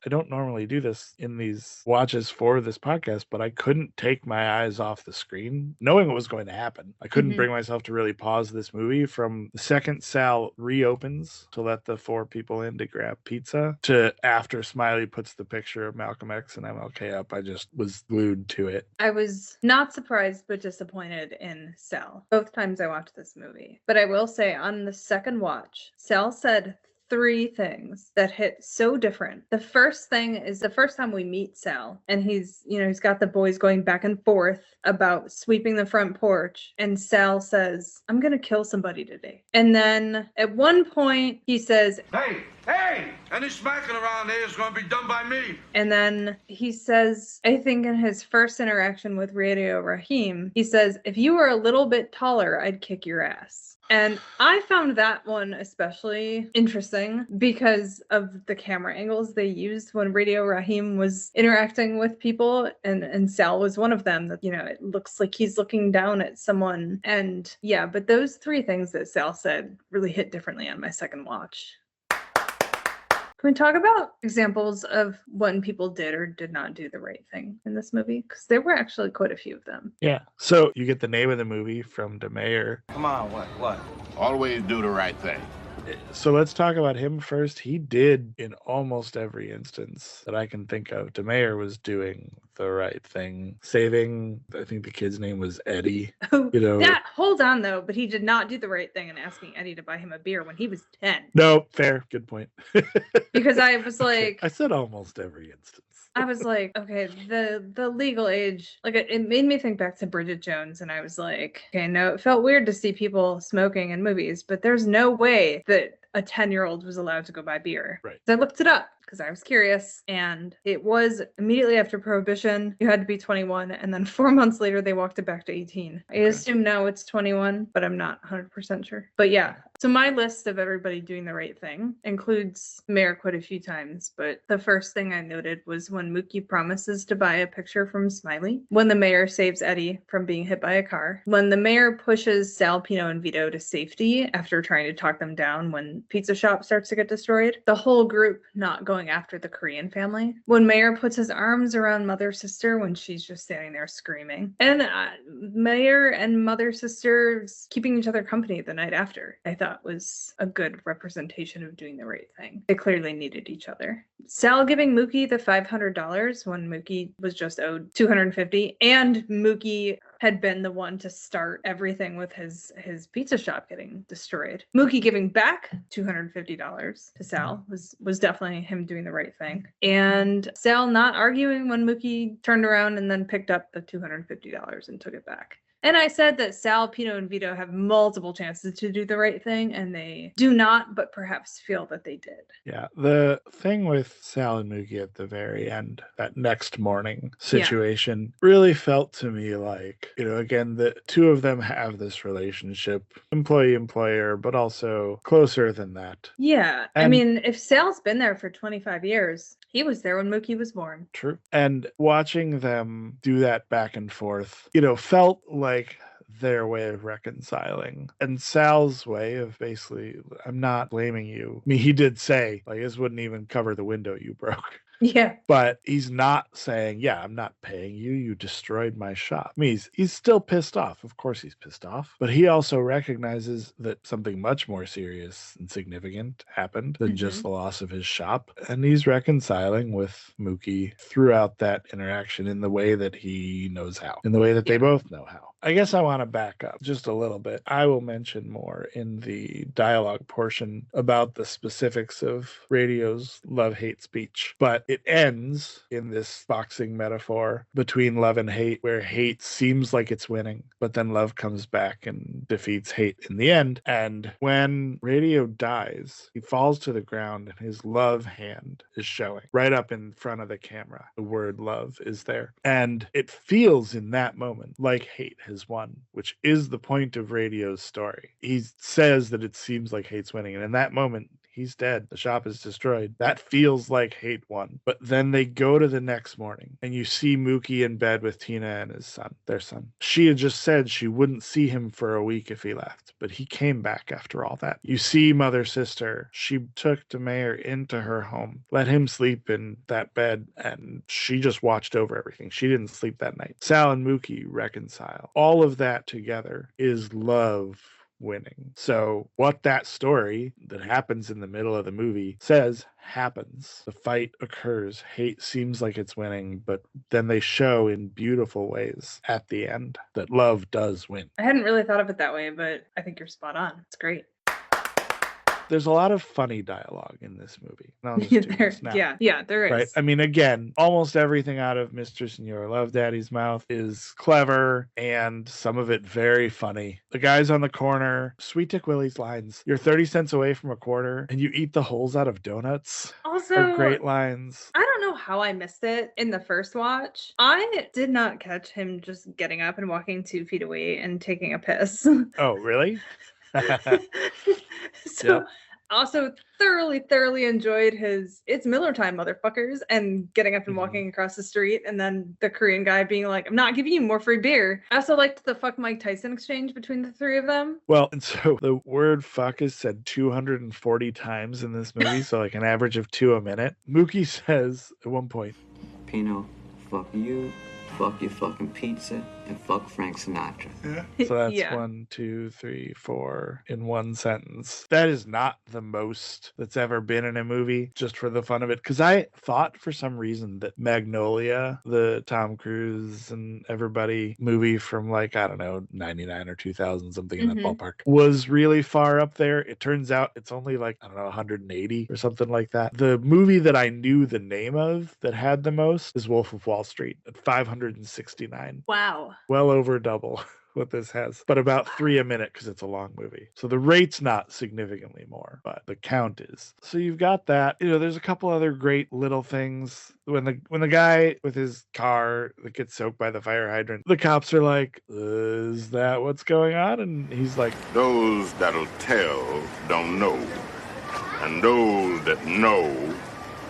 I don't normally do this in these watches for this podcast, but I couldn't take my eyes off the screen, knowing what was going to happen. I couldn't bring myself to really pause this movie from the second Sal reopens to let the four people in to grab pizza to after Smiley puts the picture of Malcolm X and MLK up. I just was glued to it. I was not surprised, but disappointed in Sal both times I watched this movie. But I will say on the second watch, Sal said three things that hit so different. The first thing is the first time we meet Sal, and he's got the boys going back and forth about sweeping the front porch, and Sal says, "I'm gonna kill somebody today." And then at one point he says, Hey, any smacking around here is gonna be done by me. And then he says, I think in his first interaction with Radio Raheem, he says, "If you were a little bit taller, I'd kick your ass." And I found that one especially interesting because of the camera angles they used when Radio Raheem was interacting with people, and Sal was one of them. That it looks like he's looking down at someone. And yeah, but those three things that Sal said really hit differently on my second watch. Can we talk about examples of when people did or did not do the right thing in this movie? Because there were actually quite a few of them. Yeah. So you get the name of the movie from DeMayer. Come on, what? Always do the right thing. So let's talk about him first. He did in almost every instance that I can think of. DeMayer was doing the right thing, saving, I think the kid's name was Eddie. Hold on though, but he did not do the right thing in asking Eddie to buy him a beer when he was 10. No, fair, good point. Because I was like, I said almost every instance. I was like, okay, the legal age, like it made me think back to Bridget Jones, and I was like, okay, no, it felt weird to see people smoking in movies, but there's no way that a 10-year-old was allowed to go buy beer. Right. So I looked it up. because I was curious. And it was immediately after Prohibition. You had to be 21. And then 4 months later, they walked it back to 18. I assume now it's 21, but I'm not 100% sure. But yeah. So my list of everybody doing the right thing includes Mayor quite a few times, but the first thing I noted was when Mookie promises to buy a picture from Smiley, when the mayor saves Eddie from being hit by a car, when the mayor pushes Sal, Pino, and Vito to safety after trying to talk them down when Pizza Shop starts to get destroyed, the whole group not going after the Korean family, when Mayor puts his arms around Mother Sister when she's just standing there screaming, and Mayor and Mother Sisters keeping each other company the night after, I thought was a good representation of doing the right thing. They clearly needed each other. Sal giving Mookie the $500 when Mookie was just owed $250, and Mookie had been the one to start everything with his pizza shop getting destroyed. Mookie giving back $250 to Sal was definitely him doing the right thing. And Sal not arguing when Mookie turned around and then picked up the $250 and took it back. And I said that Sal, Pino, and Vito have multiple chances to do the right thing, and they do not, but perhaps feel that they did. Yeah, the thing with Sal and Mookie at the very end, that next morning situation, really felt to me like, again, the two of them have this relationship, employee-employer, but also closer than that. Yeah, And I mean, if Sal's been there for 25 years, he was there when Mookie was born. True. And watching them do that back and forth, felt like their way of reconciling. And Sal's way of basically, I'm not blaming you. I mean, he did say, like, this wouldn't even cover the window you broke. Yeah. But he's not saying, yeah, I'm not paying you. You destroyed my shop. I mean, he's still pissed off. Of course he's pissed off. But he also recognizes that something much more serious and significant happened than just the loss of his shop. And he's reconciling with Mookie throughout that interaction in the way that he knows how, in the way that they both know how. I guess I want to back up just a little bit. I will mention more in the dialogue portion about the specifics of radio's love-hate speech. But it ends in this boxing metaphor between love and hate, where hate seems like it's winning, but then love comes back and defeats hate in the end. And when Radio dies, he falls to the ground and his love hand is showing right up in front of the camera. The word love is there. And it feels in that moment like hate has won, which is the point of Radio's story. He says that it seems like hate's winning, and in that moment, he's dead. The shop is destroyed. That feels like hate won. But then they go to the next morning and you see Mookie in bed with Tina and his son, their son. She had just said she wouldn't see him for a week if he left, but he came back after all that. You see Mother Sister. She took the mayor into her home, let him sleep in that bed, and she just watched over everything. She didn't sleep that night. Sal and Mookie reconcile. All of that together is love winning. So what that story that happens in the middle of the movie says happens. The fight occurs. Hate seems like it's winning, but then they show in beautiful ways at the end that love does win. I hadn't really thought of it that way, but I think you're spot on. It's great. There's a lot of funny dialogue in this movie. And I'll just do this now. Yeah, there is. Right? I mean, again, almost everything out of Mr. Senor Love Daddy's mouth is clever and some of it very funny. The guys on the corner, Sweet Dick Willie's lines, you're 30 cents away from a quarter and you eat the holes out of donuts. Also, are great lines. I don't know how I missed it in the first watch. I did not catch him just getting up and walking 2 feet away and taking a piss. Oh, really? So also thoroughly enjoyed his "It's Miller time, motherfuckers," and getting up and walking across the street, and then the Korean guy being like, "I'm not giving you more free beer." I also liked the "fuck Mike Tyson" exchange between the three of them. Well, and so the word fuck is said 240 times in this movie, so like an average of 2 a minute. Mookie says at one point, Pino, fuck you, fuck your fucking pizza, and fuck Frank Sinatra. Yeah. So that's 1, 2, 3, 4 in one sentence. That is not the most that's ever been in a movie, just for the fun of it. Because I thought for some reason that Magnolia, the Tom Cruise and everybody movie from like, I don't know, 99 or 2000, something in that ballpark, was really far up there. It turns out it's only like, I don't know, 180 or something like that. The movie that I knew the name of that had the most is Wolf of Wall Street at 569. Wow. Well over double what this has, but about 3 a minute because it's a long movie. So the rate's not significantly more, but the count is. So you've got that. There's a couple other great little things. When the guy with his car that gets soaked by the fire hydrant, the cops are like, "Is that what's going on?" And he's like, "Those that'll tell don't know, and those that know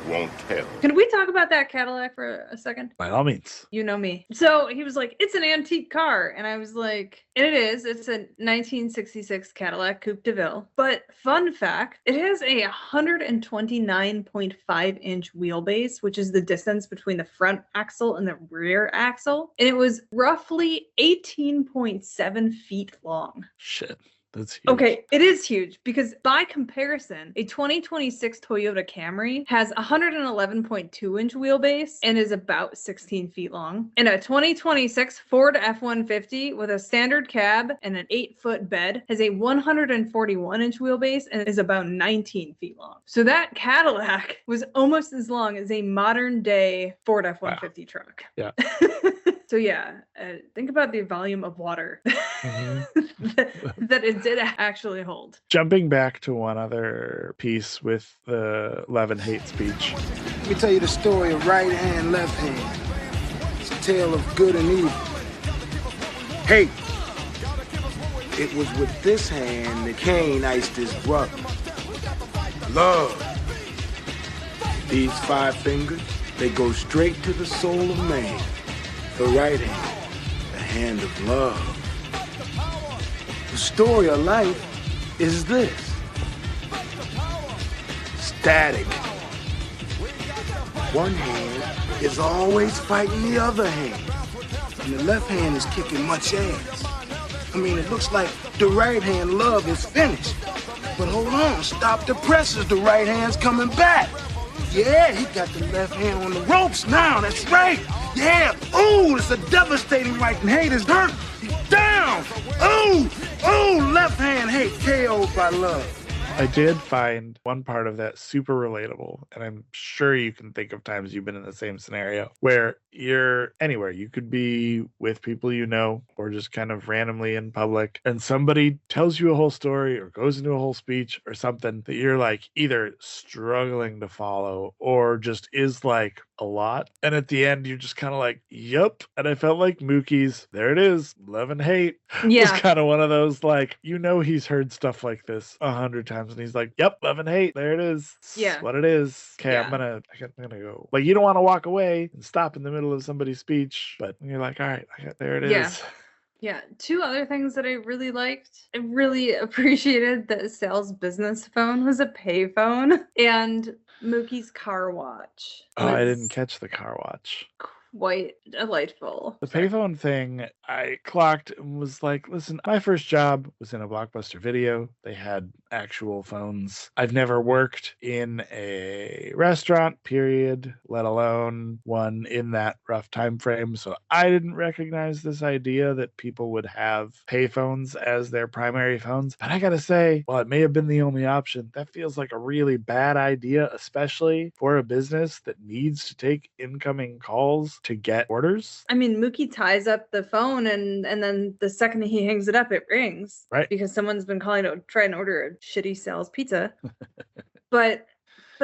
won't tell." Can we talk about that Cadillac for a second? By all means. You know me. So he was like, "It's an antique car." And I was like, and it is. It's a 1966 Cadillac Coupe de Ville. But fun fact, it has a 129.5-inch wheelbase, which is the distance between the front axle and the rear axle. And it was roughly 18.7 feet long. Shit. That's huge. Okay, it is huge because by comparison, a 2026 Toyota Camry has 111.2-inch wheelbase and is about 16 feet long. And a 2026 Ford F-150 with a standard cab and an 8-foot bed has a 141-inch wheelbase and is about 19 feet long. So that Cadillac was almost as long as a modern day Ford F-150 truck. Yeah. So yeah, think about the volume of water that it did actually hold. Jumping back to one other piece with the love and hate speech. Let me tell you the story of right hand, left hand. It's a tale of good and evil. Hate. It was with this hand that Cain iced his brother. Love. These 5 fingers, they go straight to the soul of man. The right hand, the hand of love. The story of life is this. Static. One hand is always fighting the other hand. And the left hand is kicking much ass. I mean, it looks like the right hand love is finished. But hold on, stop the presses, the right hand's coming back. Yeah, he got the left hand on the ropes now, that's right. Yeah, ooh, it's a devastating right and hate is hurt. He's down. Ooh, left hand hate KO'd by love. I did find one part of that super relatable, and I'm sure you can think of times you've been in the same scenario where you're anywhere. You could be with people you know or just kind of randomly in public, and somebody tells you a whole story or goes into a whole speech or something that you're like either struggling to follow or just is like a lot. And at the end, you're just kind of like, yep. And I felt like Mookie's, there it is, love and hate. Yeah. Was kind of one of those, like, he's heard stuff like this 100 times. And he's like, yep, love and hate. There it is. Yeah. What it is. Okay, Yeah. I'm gonna go. Like, you don't want to walk away and stop in the middle of somebody's speech, but you're like, all right, there it is. Yeah. Yeah, 2 other things that I really liked. I really appreciated that Sal's business phone was a pay phone, and Mookie's car watch. Oh, I didn't catch the car watch. Quite delightful. The payphone thing, I clocked and was like, listen, my first job was in a Blockbuster Video. They had actual phones. I've never worked in a restaurant, period, let alone one in that rough time frame. So I didn't recognize this idea that people would have payphones as their primary phones. But I gotta say, while it may have been the only option, that feels like a really bad idea, especially for a business that needs to take incoming calls to get orders. I mean, Mookie ties up the phone and then the second he hangs it up, it rings. Right. Because someone's been calling to try and order a shitty Sal's pizza. But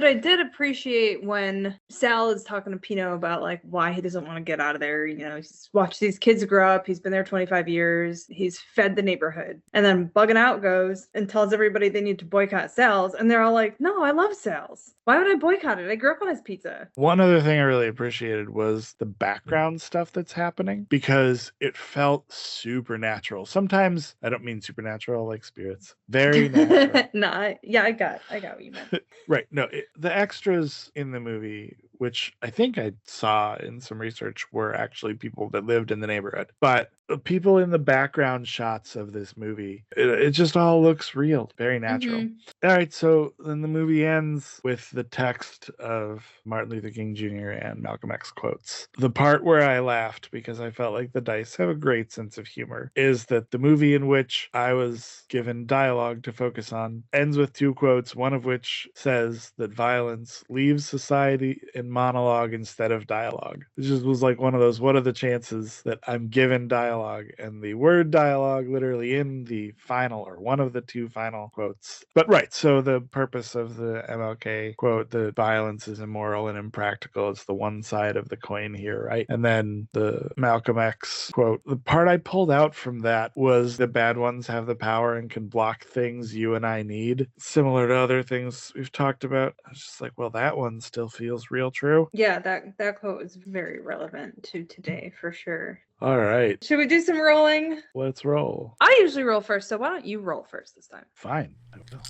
I did appreciate when Sal is talking to Pino about like why he doesn't want to get out of there. He's watched these kids grow up. He's been there 25 years. He's fed the neighborhood. And then Bugging Out goes and tells everybody they need to boycott Sal's. And they're all like, no, I love Sal's. Why would I boycott it? I grew up on his pizza. One other thing I really appreciated was the background stuff that's happening because it felt supernatural. Sometimes, I don't mean supernatural like spirits. Very natural. I got what you meant. Right. No, the extras in the movie, which I think I saw in some research, were actually people that lived in the neighborhood. But the people in the background shots of this movie, it just all looks real, very natural. All right, so then the movie ends with the text of Martin Luther King Jr. and Malcolm X quotes. The part where I laughed because I felt like the Dice have a great sense of humor is that the movie in which I was given dialogue to focus on ends with 2 quotes, one of which says that violence leaves society in and monologue instead of dialogue. It just was like one of those, what are the chances that I'm given dialogue and the word dialogue literally in the final or one of the two final quotes. But right, so the purpose of the MLK quote, the violence is immoral and impractical, it's the one side of the coin here, right? And then the Malcolm X quote, the part I pulled out from that was the bad ones have the power and can block things you and I need. Similar to other things we've talked about. I was just like, well, that one still feels real true. Yeah, that quote is very relevant to today for sure. All right. Should we do some rolling? Let's roll. I usually roll first, so why don't you roll first this time? Fine. I will.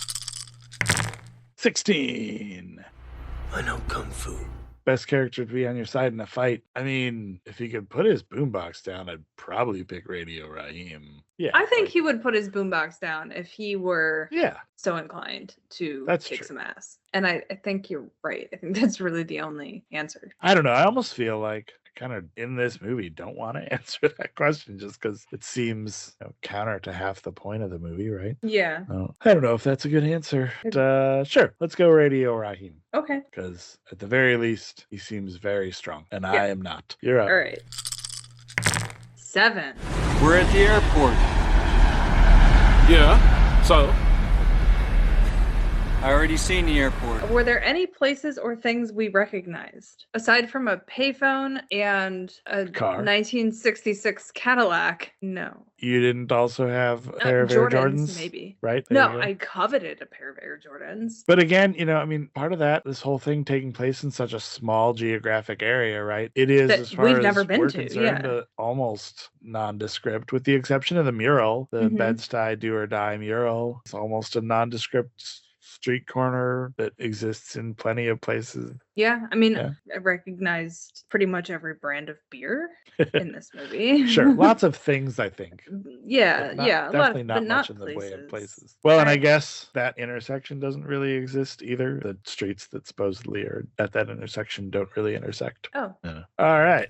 16. I know Kung Fu. Best character to be on your side in a fight. I mean, if he could put his boombox down, I'd probably pick Radio Raheem. Yeah. I think he would put his boombox down if he were Yeah. so inclined to That's kick true. some ass. And I think you're right. I think that's really the only answer. I don't know. I almost feel like I kind of in this movie don't want to answer that question just because it seems counter to half the point of the movie, right? Yeah. I don't know if that's a good answer. But, sure. Let's go Radio Raheem. Okay. Because at the very least, he seems very strong. And Yeah. I am not. You're up. All right. 7. We're at the airport. Yeah, so? I already seen the airport. Were there any places or things we recognized aside from a payphone and a Car. 1966 Cadillac? No. You didn't also have a pair of Air Jordans? Maybe. Right? There you No, go. I coveted a pair of Air Jordans. But again, I mean, part of that, this whole thing taking place in such a small geographic area, right? It is, That as far we've as never been we're to, concerned, yeah. almost nondescript, with the exception of the mural, the Mhm. Bed-Stuy Do or Die mural. It's almost a nondescript street corner that exists in plenty of places. Yeah, I mean, Yeah. I recognized pretty much every brand of beer in this movie. Sure, lots of things, I think. Yeah, But not- yeah, a lot, definitely not but much not in the places. way of places. Well, and I Right. guess that intersection doesn't really exist either. The streets that supposedly are at that intersection don't really intersect. Oh. Yeah. All right.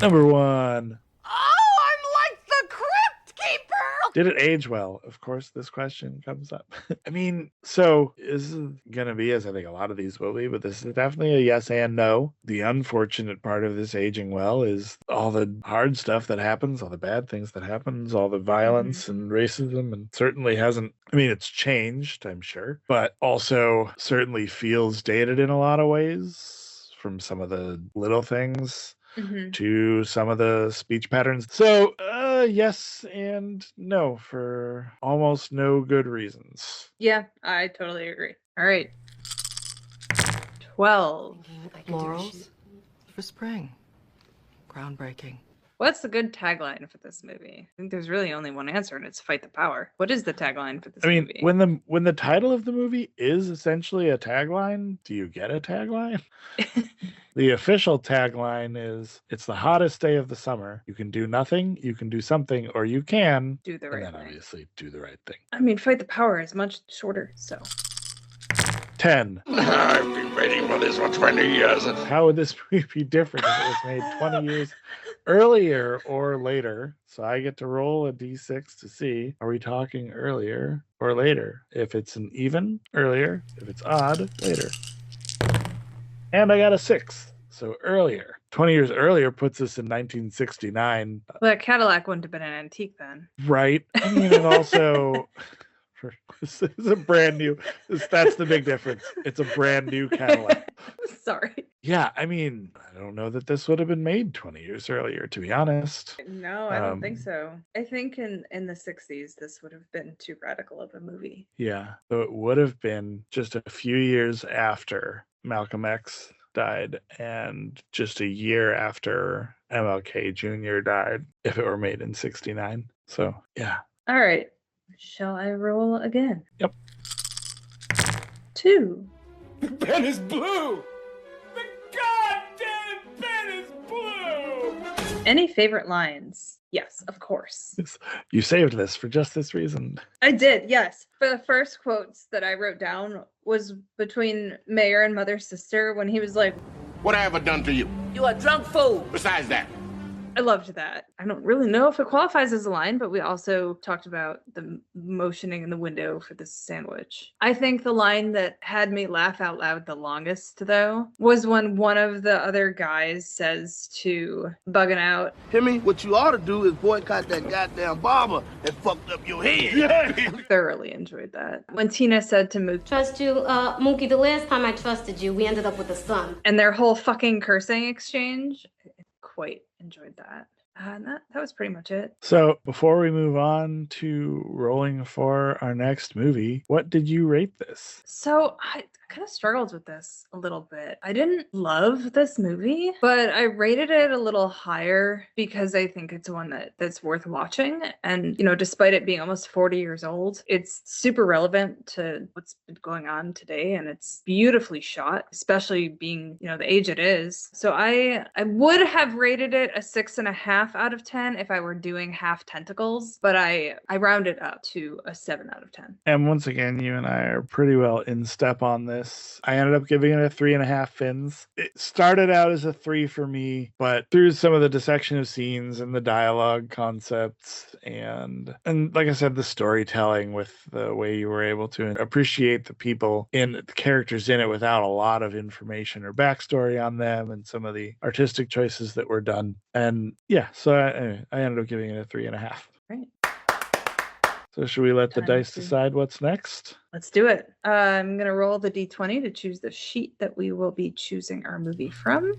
Number 1. Oh, I'm like the Crypt Keeper! Did it age well? Of course, this question comes up. I mean, so this is going to be, as I think a lot of these will be, but this is definitely a yes and no. The unfortunate part of this aging well is all the hard stuff that happens, all the bad things that happens, all the violence and racism, and certainly hasn't, I mean, it's changed, I'm sure, but also certainly feels dated in a lot of ways from some of the little things to some of the speech patterns. So, yes and no for almost no good reasons. Yeah, I totally agree. All right. 12. Laurels for spring. Groundbreaking. What's the good tagline for this movie? I think there's really only one answer, and it's fight the power. What is the tagline for this I mean, movie? when the title of the movie is essentially a tagline, do you get a tagline? The official tagline is, it's the hottest day of the summer. You can do nothing, you can do something, or you can Do the right and then thing. obviously do the right thing. I mean, fight the power is much shorter, so. 10. I've been waiting for this for 20 years. How would this movie be different if it was made 20 years earlier or later? So I get to roll a d6 to see, are we talking earlier or later? If it's an even, earlier. If it's odd, later. And I got a 6, so earlier. 20 years earlier puts us in 1969, Well, that Cadillac wouldn't have been an antique then. right? I mean, and also, this is a brand new, that's the big difference. It's a brand new Cadillac. Sorry. Yeah, I mean, I don't know that this would have been made 20 years earlier, to be honest. No, I don't think Um, so. I think in the 60s, this would have been too radical of a movie. Yeah, so it would have been just a few years after Malcolm X died and just a year after MLK Jr. died if it were made in 69. So, yeah. All right. Shall I roll again? Yep. 2. The pen is blue! The goddamn pen is blue! Any favorite lines? Yes, of course. You saved this for just this reason. I did, yes. For the first quotes that I wrote down was between Mayor and Mother's sister when he was like, What have I done to you? You a drunk fool. Besides that, I loved that. I don't really know if it qualifies as a line, but we also talked about the motioning in the window for the sandwich. I think the line that had me laugh out loud the longest, though, was when one of the other guys says to Buggin' Out, Timmy, what you ought to do is boycott that goddamn barber that fucked up your head. thoroughly enjoyed that. When Tina said to Mookie, Trust you, Mookie, the last time I trusted you, we ended up with a son. and their whole fucking cursing exchange, I quite enjoyed that. And that was pretty much it. So before we move on to rolling for our next movie, what did you rate this? So I kind of struggled with this a little bit. I didn't love this movie, but I rated it a little higher because I think it's one that's worth watching. And, despite it being almost 40 years old, it's super relevant to what's been going on today. And it's beautifully shot, especially being, the age it is. So I would have rated it a 6.5 out of 10 if I were doing half Tentacles, but I rounded up to a 7 out of 10. And once again, you and I are pretty well in step on this. I ended up giving it a 3.5 fins. It started out as a 3 for me, but through some of the dissection of scenes and the dialogue concepts and like I said, the storytelling with the way you were able to appreciate the people in the characters in it without a lot of information or backstory on them and some of the artistic choices that were done. And yeah, so I ended up giving it a 3.5. Right. So should we let the dice decide what's next? Let's do it. I'm going to roll the d20 to choose the sheet that we will be choosing our movie from.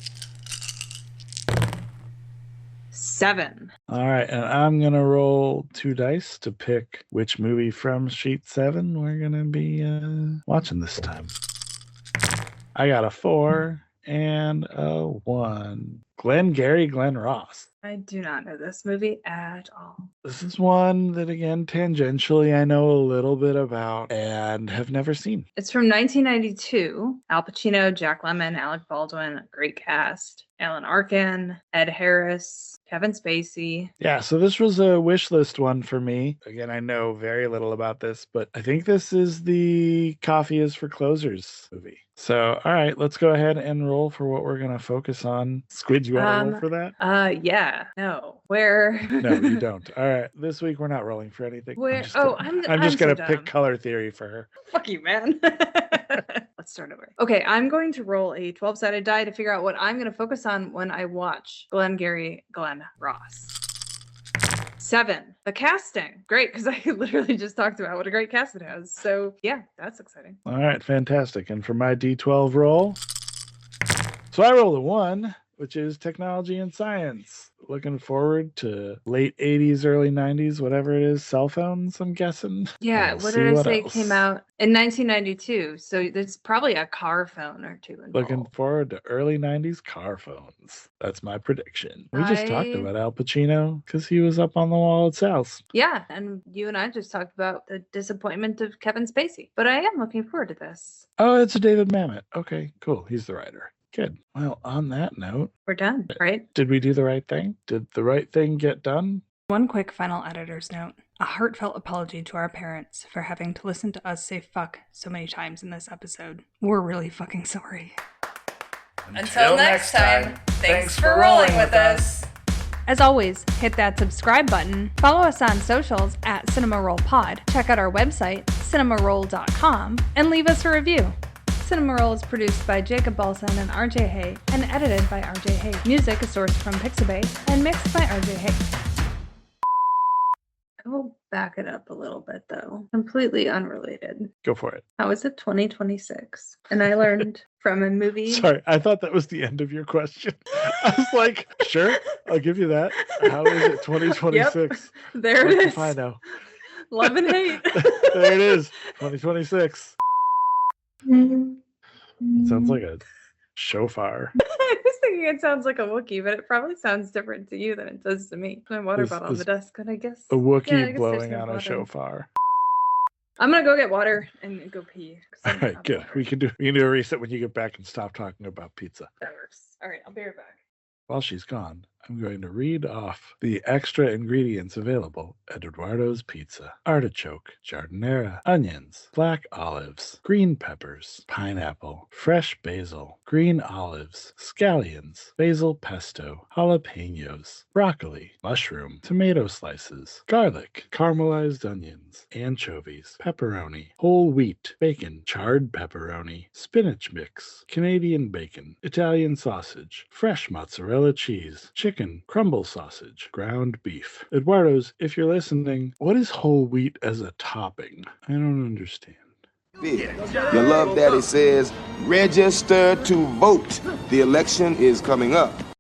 7. All right, and I'm going to roll 2 dice to pick which movie from sheet 7 we're going to be watching this time. I got a 4 and a 1. Glenn Ross. I do not know this movie at all. This is one that, again, tangentially I know a little bit about and have never seen. It's from 1992. Al Pacino, Jack Lemmon, Alec Baldwin, great cast. Alan Arkin, Ed Harris, Kevin Spacey. Yeah, so this was a wish list one for me. Again, I know very little about this, but I think this is the Coffee is for Closers movie. So, all right, let's go ahead and roll for what we're going to focus on. Squid, you want to roll for that? Yeah. No. Where? No, you don't. All right, this week we're not rolling for anything. Where? I'm just going to pick color theory for her. Fuck you, man. Let's start over. Okay, I'm going to roll a 12-sided die to figure out what I'm going to focus on when I watch Glenn Ross. 7. The casting. Great, because I literally just talked about what a great cast it has. So yeah, that's exciting. All right, fantastic. And for my D12 roll, so I rolled a 1, which is technology and science. Looking forward to late 80s, early 90s, whatever it is, cell phones, I'm guessing. Yeah, what did I say? It came out in 1992. So there's probably a car phone or two involved. Looking forward to early 90s car phones. That's my prediction. We just talked about Al Pacino because he was up on the wall at Sal's. Yeah, and you and I just talked about the disappointment of Kevin Spacey. But I am looking forward to this. Oh, it's a David Mamet. Okay, cool. He's the writer. Good. Well, on that note, we're done, right? Did we do the right thing? Did the right thing get done? One quick final editor's note. A heartfelt apology to our parents for having to listen to us say fuck so many times in this episode. We're really fucking sorry. Until next time, thanks for rolling with us. As always, hit that subscribe button, follow us on socials at CinemaRollPod, check out our website, cinemaroll.com, and leave us a review. Cinema Roll is produced by Jacob Balson and RJ Hay and edited by RJ Hay. Music is sourced from Pixabay and mixed by RJ Hay. I will back it up a little bit though. Completely unrelated. Go for it. How is it 2026? And I learned from a movie. Sorry, I thought that was the end of your question. I was like, sure, I'll give you that. How is it 2026? Yep, there it is. I know. Love and hate. There it is. 2026. Sounds like a shofar. I was thinking it sounds like a Wookiee, but it probably sounds different to you than it does to me. My water bottle on the desk, and I guess a Wookiee blowing on a shofar. I'm gonna go get water and go pee. All right, good. We can do a reset when you get back and stop talking about pizza. That works. All right, I'll be right back. While she's gone, I'm going to read off the extra ingredients available at Eduardo's Pizza. Artichoke, jardinera, onions, black olives, green peppers, pineapple, fresh basil, green olives, scallions, basil pesto, jalapenos, broccoli, mushroom, tomato slices, garlic, caramelized onions, anchovies, pepperoni, whole wheat, bacon, charred pepperoni, spinach mix, Canadian bacon, Italian sausage, fresh mozzarella cheese, chicken, crumble sausage, ground beef. Eduardo's, if you're listening, what is whole wheat as a topping? I don't understand. Your love daddy says, register to vote. The election is coming up.